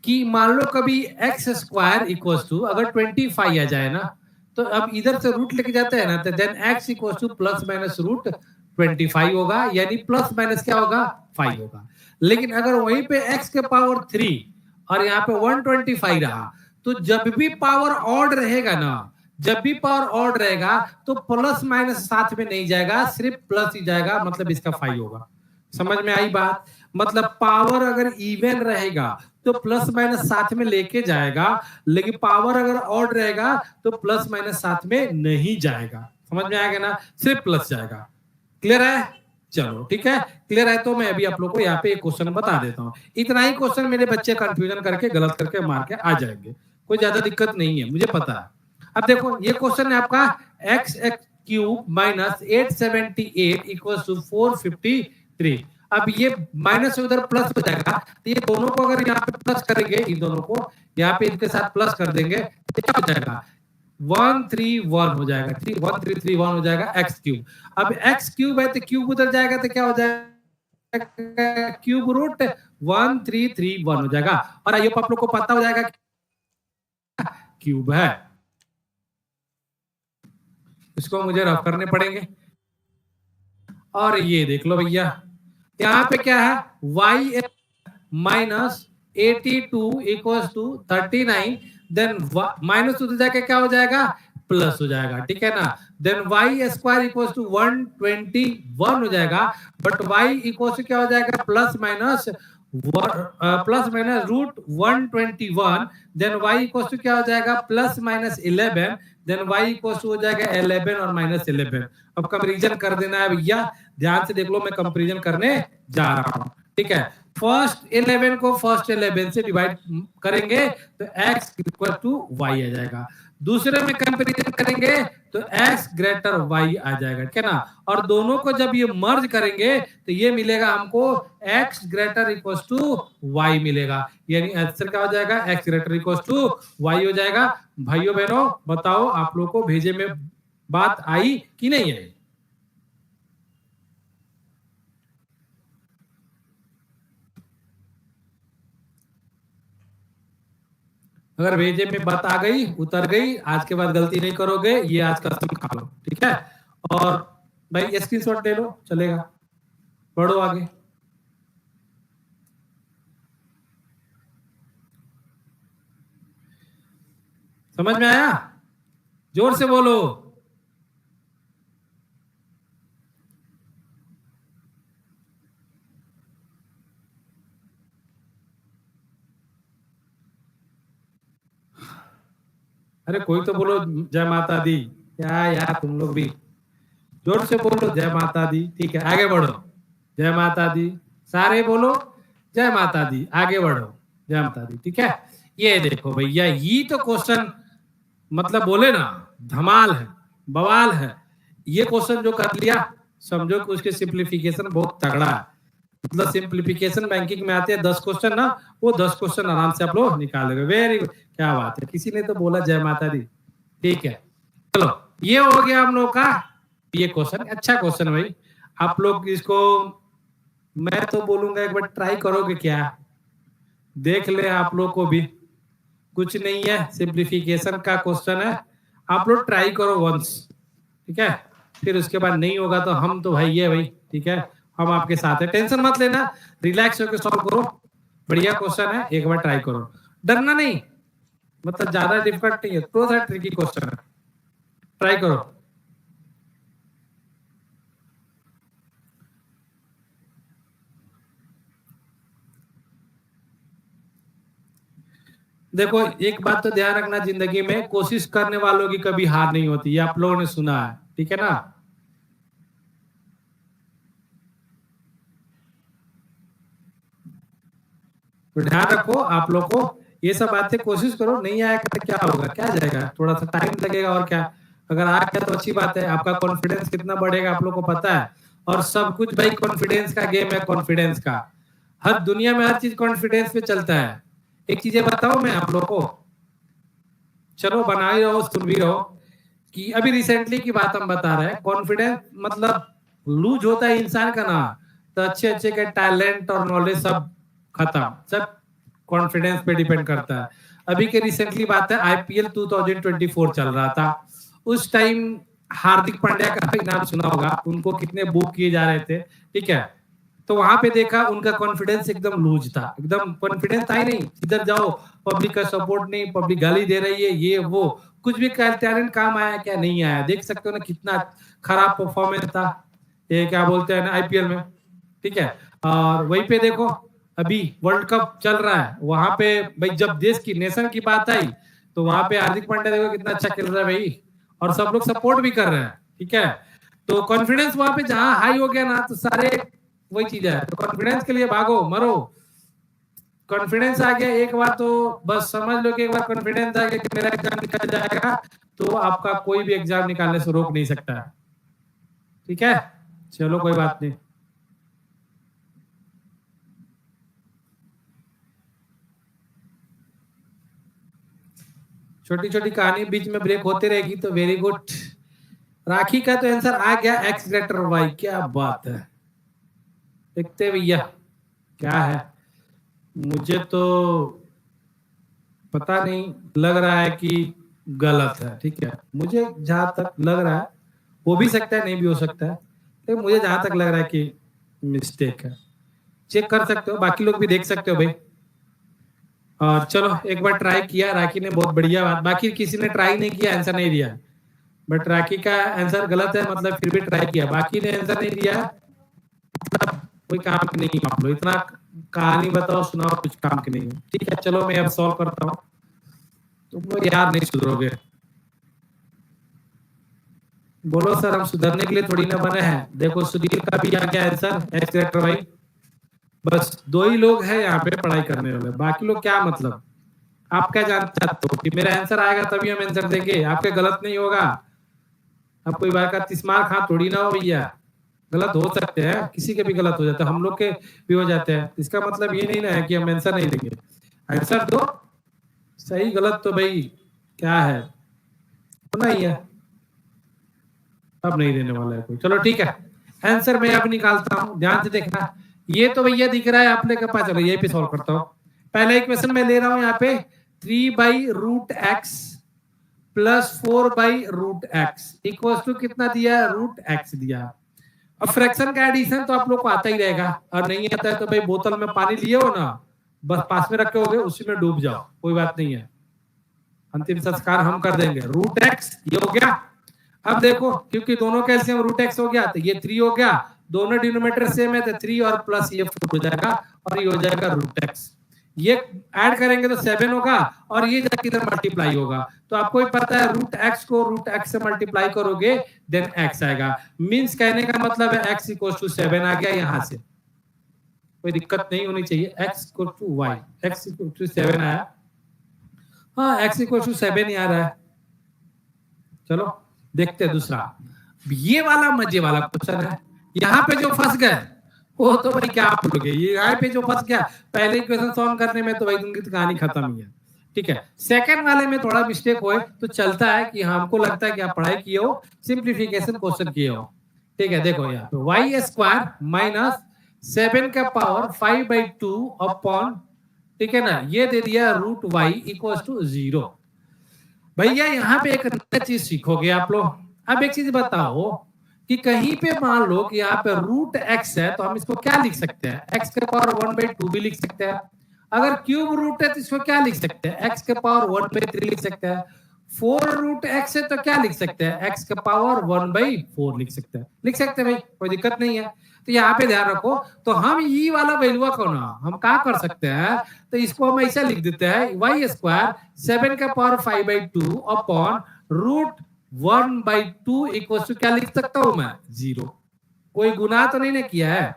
कि मान लो कभी एक्स स्क्वायर इक्वल टू अगर 25 आ जाए ना, तो अब इधर से रूट लेके जाते हैं ना, तो then X equal to plus minus root 25 होगा, यानी प्लस माइनस क्या होगा 5 होगा। लेकिन अगर वहीं पे एक्स के पावर 3 और यहाँ पे 125 रहा, तो जब भी पावर ऑड रहेगा ना, जब भी पावर ऑड रहेगा तो प्लस माइनस साथ में नहीं जाएगा, सिर्फ प्लस ही जाएगा, मतलब इसका 5 होगा। समझ में आई बात? मतलब पावर अगर इवन रहेगा तो प्लस माइनस साथ में लेके जाएगा, लेकिन पावर अगर ऑड रहेगा तो प्लस माइनस साथ में नहीं जाएगा। समझ में आएगा ना, सिर्फ प्लस जाएगा। क्लियर है? चलो ठीक है, क्लियर है तो मैं अभी आप लोग को यहाँ पे एक क्वेश्चन बता देता हूँ। इतना ही क्वेश्चन मेरे बच्चे कंफ्यूजन करके गलत करके मार के आ जाएंगे, कोई ज्यादा दिक्कत नहीं है, मुझे पता है। अब देखो ये क्वेश्चन है आपका, X X cube minus 878 equal to 453। अब ये माइनस से उधर प्लस हो जाएगा, तो ये दोनों को अगर यहाँ पे प्लस करेंगे, इन दोनों को यहाँ पे इनके साथ प्लस कर देंगे, तो क्या हो जाएगा 131 हो जाएगा, ठीक 1331 हो जाएगा एक्स क्यूब। अब एक्स क्यूब है तो क्यूब उधर जाएगा तो क्या हो जाएगा, क्यूब रूट 1331 हो जाएगा। और आई होप आप लोग को पता हो जाएगा क्यूब है, इसको मुझे रफ करने पड़ेंगे। और ये देख लो भैया, यहाँ पे क्या है, y minus 82 equal to 39, then minus उधर जाके क्या हो जाएगा, प्लस हो जाएगा, ठीक है ना। Then y square equal to 121 हो जाएगा, बट y इक्वल टू क्या हो जाएगा, plus minus root 121, then y equal to क्या हो जाएगा, plus minus 11, then y equal to हो जाएगा 11 और माइनस 11। अब कंपैरिजन कर देना है भैया, ध्यान से देख लो, मैं कंपैरिजन करने जा रहा हूँ, ठीक है। फर्स्ट 11 को फर्स्ट 11 से डिवाइड करेंगे तो x इक्वल टू y आ जाएगा। दूसरे में कंपैरिजन करेंगे तो x ग्रेटर y आ जाएगा, ठीक है ना। और दोनों को जब ये मर्ज करेंगे तो ये मिलेगा हमको x greater equal to y मिलेगा, यानी आंसर क्या हो जाएगा, x greater equal to y हो जाएगा। भाइयों बहनों बताओ आप लोग को भेजे में बात आई कि नहीं आई? अगर भेजे में बात आ गई, उतर गई, आज के बाद गलती नहीं करोगे, ये आज का कसम खा लो, ठीक है। और भाई स्क्रीनशॉट ले लो, चलेगा, पढ़ो आगे। समझ में आया? जोर से बोलो। अरे कोई तो बोलो जय माता दी। क्या यार तुम लोग भी जोर से बोलो जय माता दी, ठीक है आगे बढ़ो। जय माता दी, सारे बोलो जय माता दी, आगे बढ़ो, जय माता दी, ठीक है। ये देखो भैया, ये तो क्वेश्चन मतलब बोले ना धमाल है, बवाल है। ये क्वेश्चन जो कर लिया समझो कि उसके सिंप्लीफिकेशन बहुत तगड़ा है। मतलब सिंप्लीफिकेशन बैंकिंग में आते हैं 10 क्वेश्चन ना, वो 10 क्वेश्चन आराम से आप लोग निकाल लोगे। वेरी क्या बात है, किसी ने तो बोला जय माता दी, ठीक है। चलो ये हो गया हम लोग का ये क्वेश्चन, अच्छा क्वेश्चन भाई। आप लोग इसको मैं तो बोलूंगा एक बार ट्राई करोगे क्या, देख ले आप लोग को भी, कुछ नहीं है, सिंप्लीफिकेशन का क्वेश्चन है, आप लोग ट्राई करो वंस, ठीक है। फिर उसके बाद नहीं होगा तो हम तो भाई है भाई, ठीक है, हम आपके साथ है, टेंशन मत लेना, रिलैक्स होकर सॉल्व करो। बढ़िया क्वेश्चन है, एक बार ट्राई करो, डरना नहीं, मतलब ज्यादा डिफिकल्ट नहीं है, थोड़ा सा ट्रिकी क्वेश्चन है, ट्राई करो। देखो एक बात तो ध्यान रखना, जिंदगी में कोशिश करने वालों की कभी हार नहीं होती, ये आप लोगों ने सुना है, ठीक है ना। तो ध्यान रखो आप लोग को, ये सब बातें कोशिश करो, नहीं आएगा तो क्या होगा, क्या जाएगा, थोड़ा सा टाइम लगेगा और क्या। अगर आ गया तो अच्छी बात है, आपका कॉन्फिडेंस कितना बढ़ेगा आप लोग को पता है। और सब कुछ भाई कॉन्फिडेंस का गेम है, कॉन्फिडेंस का। हर दुनिया में हर चीज कॉन्फिडेंस पे चलता है। एक चीजें बताओ मैं आप लोग को, चलो बना ही रहो सुन भी रहो, कि अभी रिसेंटली की बात हम बता रहे हैं, कॉन्फिडेंस मतलब लूज होता है इंसान का ना, तो अच्छे अच्छे के टैलेंट और नॉलेज सब खत्म, सब कॉन्फिडेंस पे डिपेंड करता है। अभी के रिसेंटली बात है, आईपीएल 2024 चल रहा था, उस टाइम हार्दिक पांड्या का भी नाम सुना होगा, उनको कितने बुक किए जा रहे थे, ठीक है। तो वहां पे देखा उनका कॉन्फिडेंस एकदम लूज था, एकदम कॉन्फिडेंस था ही नहीं, इधर जाओ पब्लिक का सपोर्ट नहीं, पब्लिक गाली दे रही है, ये वो, कुछ भी टैलेंट काम आया क्या, नहीं आया। देख सकते हो ना कितना खराब परफॉर्मेंस था, ये क्या बोलते हैं ना आईपीएल में, ठीक है। और वहीं पे देखो अभी वर्ल्ड कप चल रहा है, वहां पे भाई जब देश की नेशन की बात आई, तो वहां पे हार्दिक पांड्या देखो कितना अच्छा खेल रहा है भाई, और सब लोग सपोर्ट भी कर रहे हैं, ठीक है। तो कॉन्फिडेंस वहां पे जहां हाई हो गया ना, तो सारे वही चीज है, तो कॉन्फिडेंस के लिए भागो मरो। कॉन्फिडेंस आ गया एक बार तो बस समझ लो कि एक बार कॉन्फिडेंस आ गया कि मेरा एग्जाम निकल जाएगा, तो आपका कोई भी एग्जाम निकालने से रोक नहीं सकता, ठीक है। चलो कोई बात नहीं। छोटी छोटी कहानी बीच में ब्रेक होते रहेगी तो वेरी गुड। राखी का तो आंसर आ गया एक्स ग्रेटर वाई, क्या बात है। देखते भैया क्या है, मुझे तो पता नहीं, लग रहा है कि गलत है, ठीक है। मुझे जहां तक लग रहा है, हो भी सकता है नहीं भी हो सकता है, लेकिन मुझे जहां तक लग रहा है कि मिस्टेक है। चेक कर सकते हो, बाकी लोग भी देख सकते हो भाई। और चलो एक बार ट्राई किया राखी ने, बहुत बढ़िया बात, बाकी किसी ने ट्राई नहीं किया आंसर नहीं दिया, बट राखी का आंसर गलत है, मतलब फिर भी ट्राई किया, बाकी ने आंसर नहीं दिया, मतलब कोई काम की नहीं मान लो, इतना कहानी बताओ सुनाओ कुछ काम की नहीं है, ठीक है। चलो मैं अब सॉल्व करता हूँ, तुम लोग यार नहीं सुधरोगे। बोलो सर हम सुधरने के लिए थोड़ी ना बने हैं। देखो सुनील का भी आ गया आंसर, एक्स डायरेक्टर भाई। बस दो ही लोग हैं यहाँ पे पढ़ाई करने वाले, बाकी लोग क्या मतलब। आप क्या जानते चाहते हो कि मेरा आंसर आएगा तभी हम आंसर देंगे, आपके गलत नहीं होगा। अब कोई बार का तिस्मार खा थोड़ी ना हो भैया, गलत हो सकते हैं, किसी के भी गलत हो जाते हैं, हम लोग के भी हो जाते हैं, इसका मतलब ये नहीं ना है कि हम आंसर नहीं देंगे। आंसर दो, सही गलत तो भाई क्या है, होना ही है, अब नहीं देने वाला है कोई। चलो ठीक है, आंसर मैं अब निकालता हूं, ध्यान से देखना। ये तो भैया दिख रहा है आपने के पास, चलो यही पे सॉल्व करता हूं। पहला इक्वेशन मैं ले रहा हूं यहाँ पे 3/√x plus 4/√x equal to कितना दिया, √x दिया। अब फ्रैक्शन का एडिशन तो आप लोग को आता ही रहेगा, और नहीं आता है तो भाई बोतल में पानी लिए हो ना, बस पास में रखे होगे उसी में डूब जाओ, कोई बात नहीं है, अंतिम संस्कार हम कर देंगे। √x ये हो गया। अब देखो क्योंकि दोनों का एलसीएम √x हो गया, तो ये 3 हो गया, दोनों डिनोमिनेटर सेम है, तो 3 और प्लस ये 4 हो जाएगा, और ये हो जाएगा √x। ये ऐड करेंगे तो 7 होगा, और ये जाके इधर मल्टीप्लाई होगा, तो आपको भी पता है √x को √x से मल्टीप्लाई करोगे देन x आएगा। मींस कहने का मतलब है x = 7 आ गया यहां से, कोई दिक्कत नहीं होनी चाहिए। x = y, x = 7 आया, हाँ x = 7 ही आ रहा है। चलो देखते हैं दूसरा, ये वाला मजे वाला क्वेश्चन है। यहाँ पे जो फंस गए वो तो भाई क्या आप बोलोगे, ये यहाँ पे जो फंस गया पहले इक्वेशन सॉल्व करने में, तो भाई उनकी तो कहानी खत्म ही है, ठीक है। सेकंड वाले में थोड़ा मिस्टेक हुए तो चलता है, कि हमको लगता है कि आप पढ़ाई किए हो, सिंप्लीफिकेशन क्वेश्चन किए हो, ठीक है। देखो यहाँ पे y² - 7 का पावर 5/2 अपॉन, ठीक है ना, ये दे दिया √y = 0। भैया यहाँ पे एक नया चीज सीखोगे आप लोग। अब एक चीज बताओ कि कहीं पे मान लो कि यहाँ पे √x है, तो हम इसको क्या लिख सकते हैं, x के पावर 1/2 भी लिख सकते हैं, अगर क्यूब रूट है तो इसको क्या लिख सकते हैं, x के पावर 1/3 लिख सकते हैं। 4 रूट x है तो क्या लिख सकते हैं, x के पावर 1/4 लिख सकते हैं भाई, कोई दिक्कत नहीं है। तो यहाँ पे ध्यान रखो, तो हम ये वाला वैल्यू को ना हम क्या कर सकते हैं, तो इसको हम ऐसा लिख देते हैं वाई स्क्वायर 7 का power 5/2 upon root 1/2 equal to क्या लिख सकता हूं मैं, 0। कोई गुना तो नहीं ना किया है,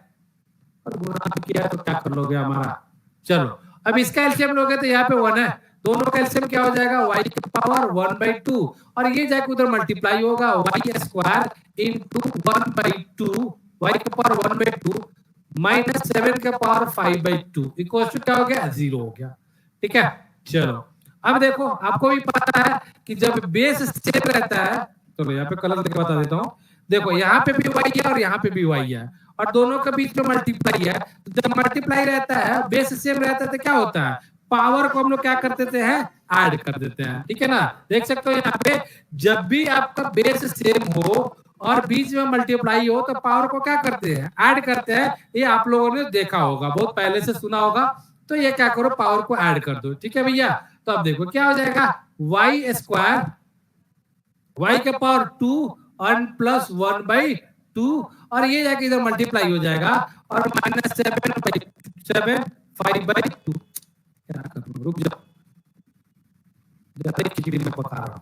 और गुना किया है तो क्या कर लोगे हमारा। चलो अब इसका एलसीएम लोगे तो यहाँ पे 1 है, दोनों का एलसीएम क्या हो जाएगा, y की पावर 1/2 और ये जाके उधर मल्टीप्लाई होगा y स्क्वायर इनटू 1/2 y की पावर 1/2 माइनस 7 का पावर 5/2 इक्वल टू क्या हो गया, 0 हो गया। ठीक है, चलो अब देखो आपको भी पता है कि जब बेस सेम रहता है, तो यहाँ पे कलर देके बता देता हूँ। देखो यहाँ पे भी y है और यहाँ पे भी y है और दोनों के बीच में मल्टीप्लाई है। जब मल्टीप्लाई रहता है, बेस सेम रहता है तो क्या होता है, पावर को हम लोग क्या कर देते हैं, ऐड कर देते हैं। ठीक है ना, देख सकते हो यहाँ पे जब भी आपका बेस सेम हो और बीच में मल्टीप्लाई हो तो पावर को क्या करते हैं, ऐड करते हैं। ये आप लोगों ने देखा होगा, बहुत पहले से सुना होगा। तो ये क्या करो, पावर को ऐड कर दो। ठीक है भैया, तो अब देखो क्या हो जाएगा, वाई स्क्वायर y के पावर 2 और प्लस 1/2 और ये जाके इधर मल्टीप्लाई हो जाएगा और माइनस 7 5/2। क्या करूं, रुक जाओ, ज्यादा खिचड़ी में पका रहा हूं,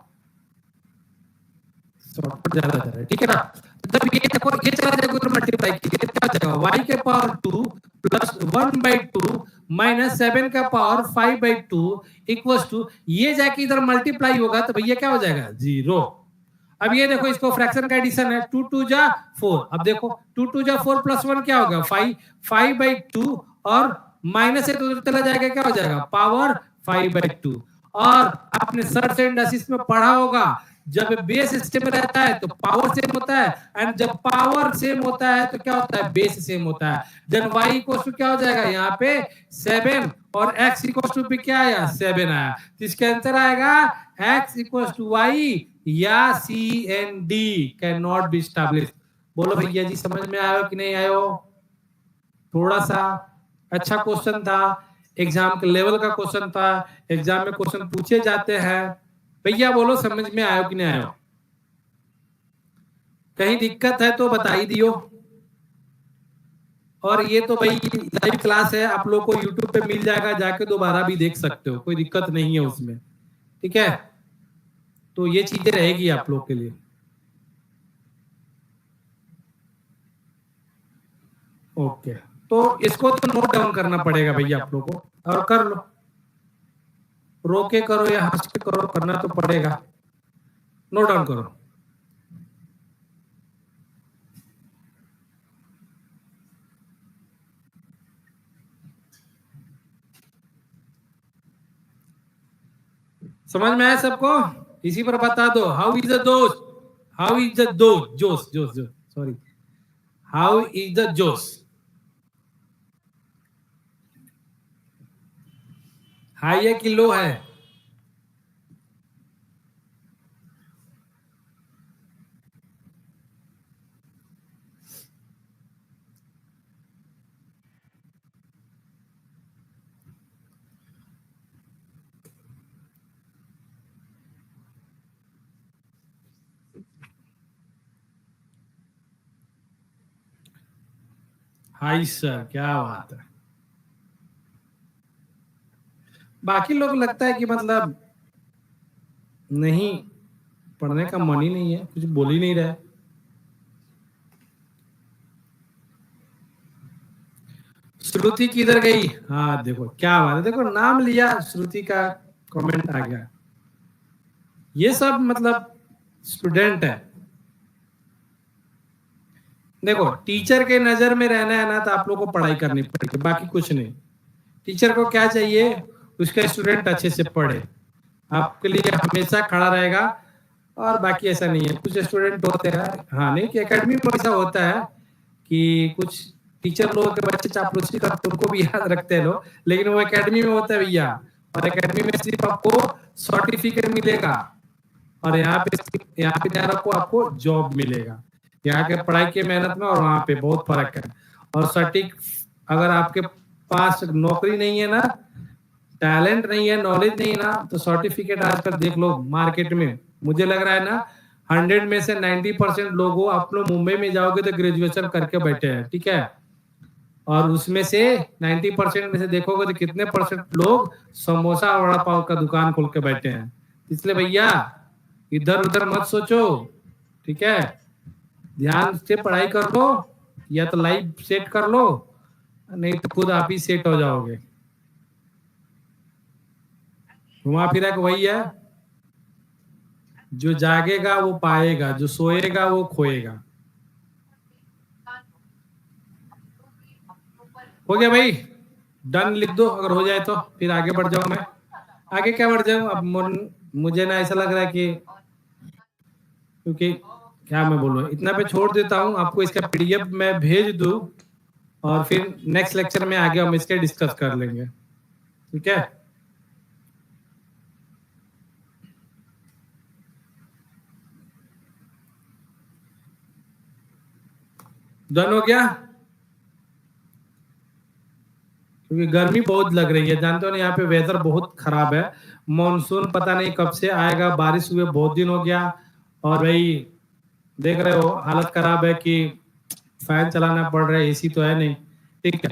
शॉर्टकट ज्यादा जा रहा है। ठीक है ना, जब ये देखो ये चला जाएगा उधर मल्टीप्लाई कीजिए, क्या हो जाएगा, y के पावर 2 प्लस 1/2 माइनस 7 का पावर 5/2 इक्वल्स टू ये जाके इधर मल्टीप्लाई होगा तो भैया क्या हो जाएगा, 0। अब ये देखो इसको फ्रैक्शन का एडिशन है, 2 2 जा 4। अब देखो 2 2 जा 4 प्लस 1 क्या होगा, 5/2 और माइनस से तो चला जाएगा, क्या हो जाएगा, पावर 5/2। और आपने सर्च एंड असिस्ट में पढ़ा होगा, जब बेस सेम रहता है तो पावर सेम होता है, एंड जब पावर सेम होता है तो क्या होता है, बेस सेम होता है। देन y इक्वल्स टू क्या हो जाएगा, यहाँ पे 7 और x इक्वल्स टू भी क्या आया, 7 आया। तो इसका आंसर आएगा x इक्वल्स टू y या C N D can not be establish. बोलो भैया जी, समझ में आयो कि नहीं आयो, थोड़ा सा अच्छा क्वेश्चन था, एग्जाम के लेवल का क्वेश्चन था, एग्जाम में क्वेश्चन पूछे जाते हैं। भैया बोलो समझ में आयो कि नहीं आयो, कहीं दिक्कत है तो बता ही दियो। और ये तो भाई लाइव क्लास है, आप लोग को यूट्यूब पे मिल जाएगा, जाके दोबारा भी देख सकते हो, कोई दिक्कत नहीं है उसमें। ठीक है, तो ये चीजें रहेगी आप लोग के लिए। ओके, तो इसको तो नोट डाउन करना पड़ेगा भैया आप लोग को, और कर लो, रो के करो या हंस के करो, करना तो पड़ेगा। नोट डाउन करो। समझ में आया सबको, इसी पर बता दो, हाउ इज द दोस्त, हाउ इज द दोस्त, जोश जोश जोश, सॉरी, हाउ इज द जोश, हाई है कि लो है, हाई सर, क्या बात है। बाकी लोग लगता है कि मतलब नहीं, पढ़ने का मन ही नहीं है, कुछ बोल ही नहीं रहे। श्रुति किधर गई, हाँ देखो क्या बात है, देखो नाम लिया, श्रुति का कमेंट आ गया। ये सब मतलब स्टूडेंट है। देखो टीचर के नजर में रहना है ना, तो आप लोग को पढ़ाई करनी पड़ेगी, बाकी कुछ नहीं। टीचर को क्या चाहिए, उसका स्टूडेंट अच्छे से पढ़े, आपके लिए हमेशा खड़ा रहेगा। और बाकी ऐसा नहीं है, कुछ स्टूडेंट होते हैं, हाँ नहीं कि एकेडमी में ऐसा होता है कि कुछ टीचर लोगों के बच्चे चापलूसी करते, उनको भी याद रखते हैं लोग, लेकिन वो एकेडमी में होता है भैया, और एकेडमी में सिर्फ आपको सर्टिफिकेट मिलेगा, और यहाँ पे ध्यान रखो, आपको जॉब मिलेगा। यहाँ के पढ़ाई की मेहनत में और वहाँ पे बहुत फर्क है। और सटीक अगर आपके पास नौकरी नहीं है ना, टैलेंट नहीं है, नॉलेज नहीं ना, तो सर्टिफिकेट आजकल देख लो मार्केट में, मुझे लग रहा है ना 100 में से 90% लोगों, आप लोग मुंबई में जाओगे तो ग्रेजुएशन करके बैठे हैं, ठीक है, और उसमें से 90% में से देखोगे तो कितने परसेंट लोग समोसा और वड़ा पाव का दुकान खोल के बैठे हैं। इसलिए भैया इधर उधर मत सोचो, ठीक है, ध्यान से पढ़ाई कर लो, या तो लाइफ सेट कर लो, नहीं तो खुद आप ही सेट हो जाओगे। घुमा फिरा के वही है, जो जागेगा वो पाएगा, जो सोएगा वो खोएगा। हो गया भाई, डन लिख दो, अगर हो जाए तो फिर आगे बढ़ जाऊं मैं। आगे क्या बढ़ जाऊं अब, मुझे ना ऐसा लग रहा है कि, क्योंकि क्या मैं बोलूं, इतना पे छोड़ देता हूं, आपको इसका पीडीएफ मैं भेज दूं और फिर नेक्स्ट लेक्चर में आगे हम इसके डिस्कस कर लेंगे, ठीक है। डन हो गया, क्योंकि गर्मी बहुत लग रही है, जानते हो ना, यहाँ पे वेदर बहुत खराब है, मॉनसून पता नहीं कब से आएगा, बारिश हुए बहुत दिन हो गया, और भाई देख रहे हो हालत खराब है कि फैन चलाना पड़ रहा है, एसी तो है नहीं, ठीक है,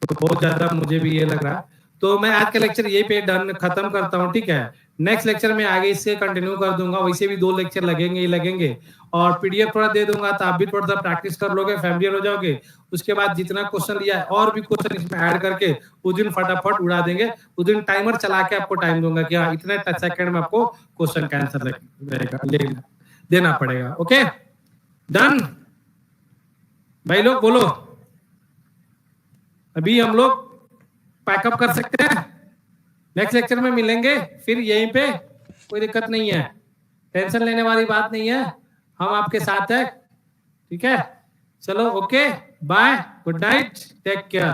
तो बहुत ज्यादा मुझे भी ये लग रहा है। तो मैं आज का लेक्चर ये पे डन खत्म करता हूँ, ठीक है। नेक्स्ट लेक्चर में आगे इससे कंटिन्यू कर दूंगा, वैसे भी 2 लेक्चर लगेंगे ही लगेंगे, और पीडीएफ थोड़ा दे दूंगा तो आप भी थोड़ा सा प्रैक्टिस कर लोगे, फैमिलियर हो जाओगे। उसके बाद जितना क्वेश्चन लिया है और भी क्वेश्चन इसमें ऐड करके उस दिन फटाफट उड़ा देंगे। उस दिन टाइमर चला के आपको टाइम दूंगा कि हाँ इतने सेकंड में आपको क्वेश्चन का आंसर देना पड़ेगा। ओके डन भाई लोग, बोलो अभी हम लोग पैकअप कर सकते हैं, नेक्स्ट लेक्चर में मिलेंगे फिर यहीं पे, कोई दिक्कत नहीं है, टेंशन लेने वाली बात नहीं है, हम आपके साथ हैं, ठीक है। चलो okay bye, good night, take care.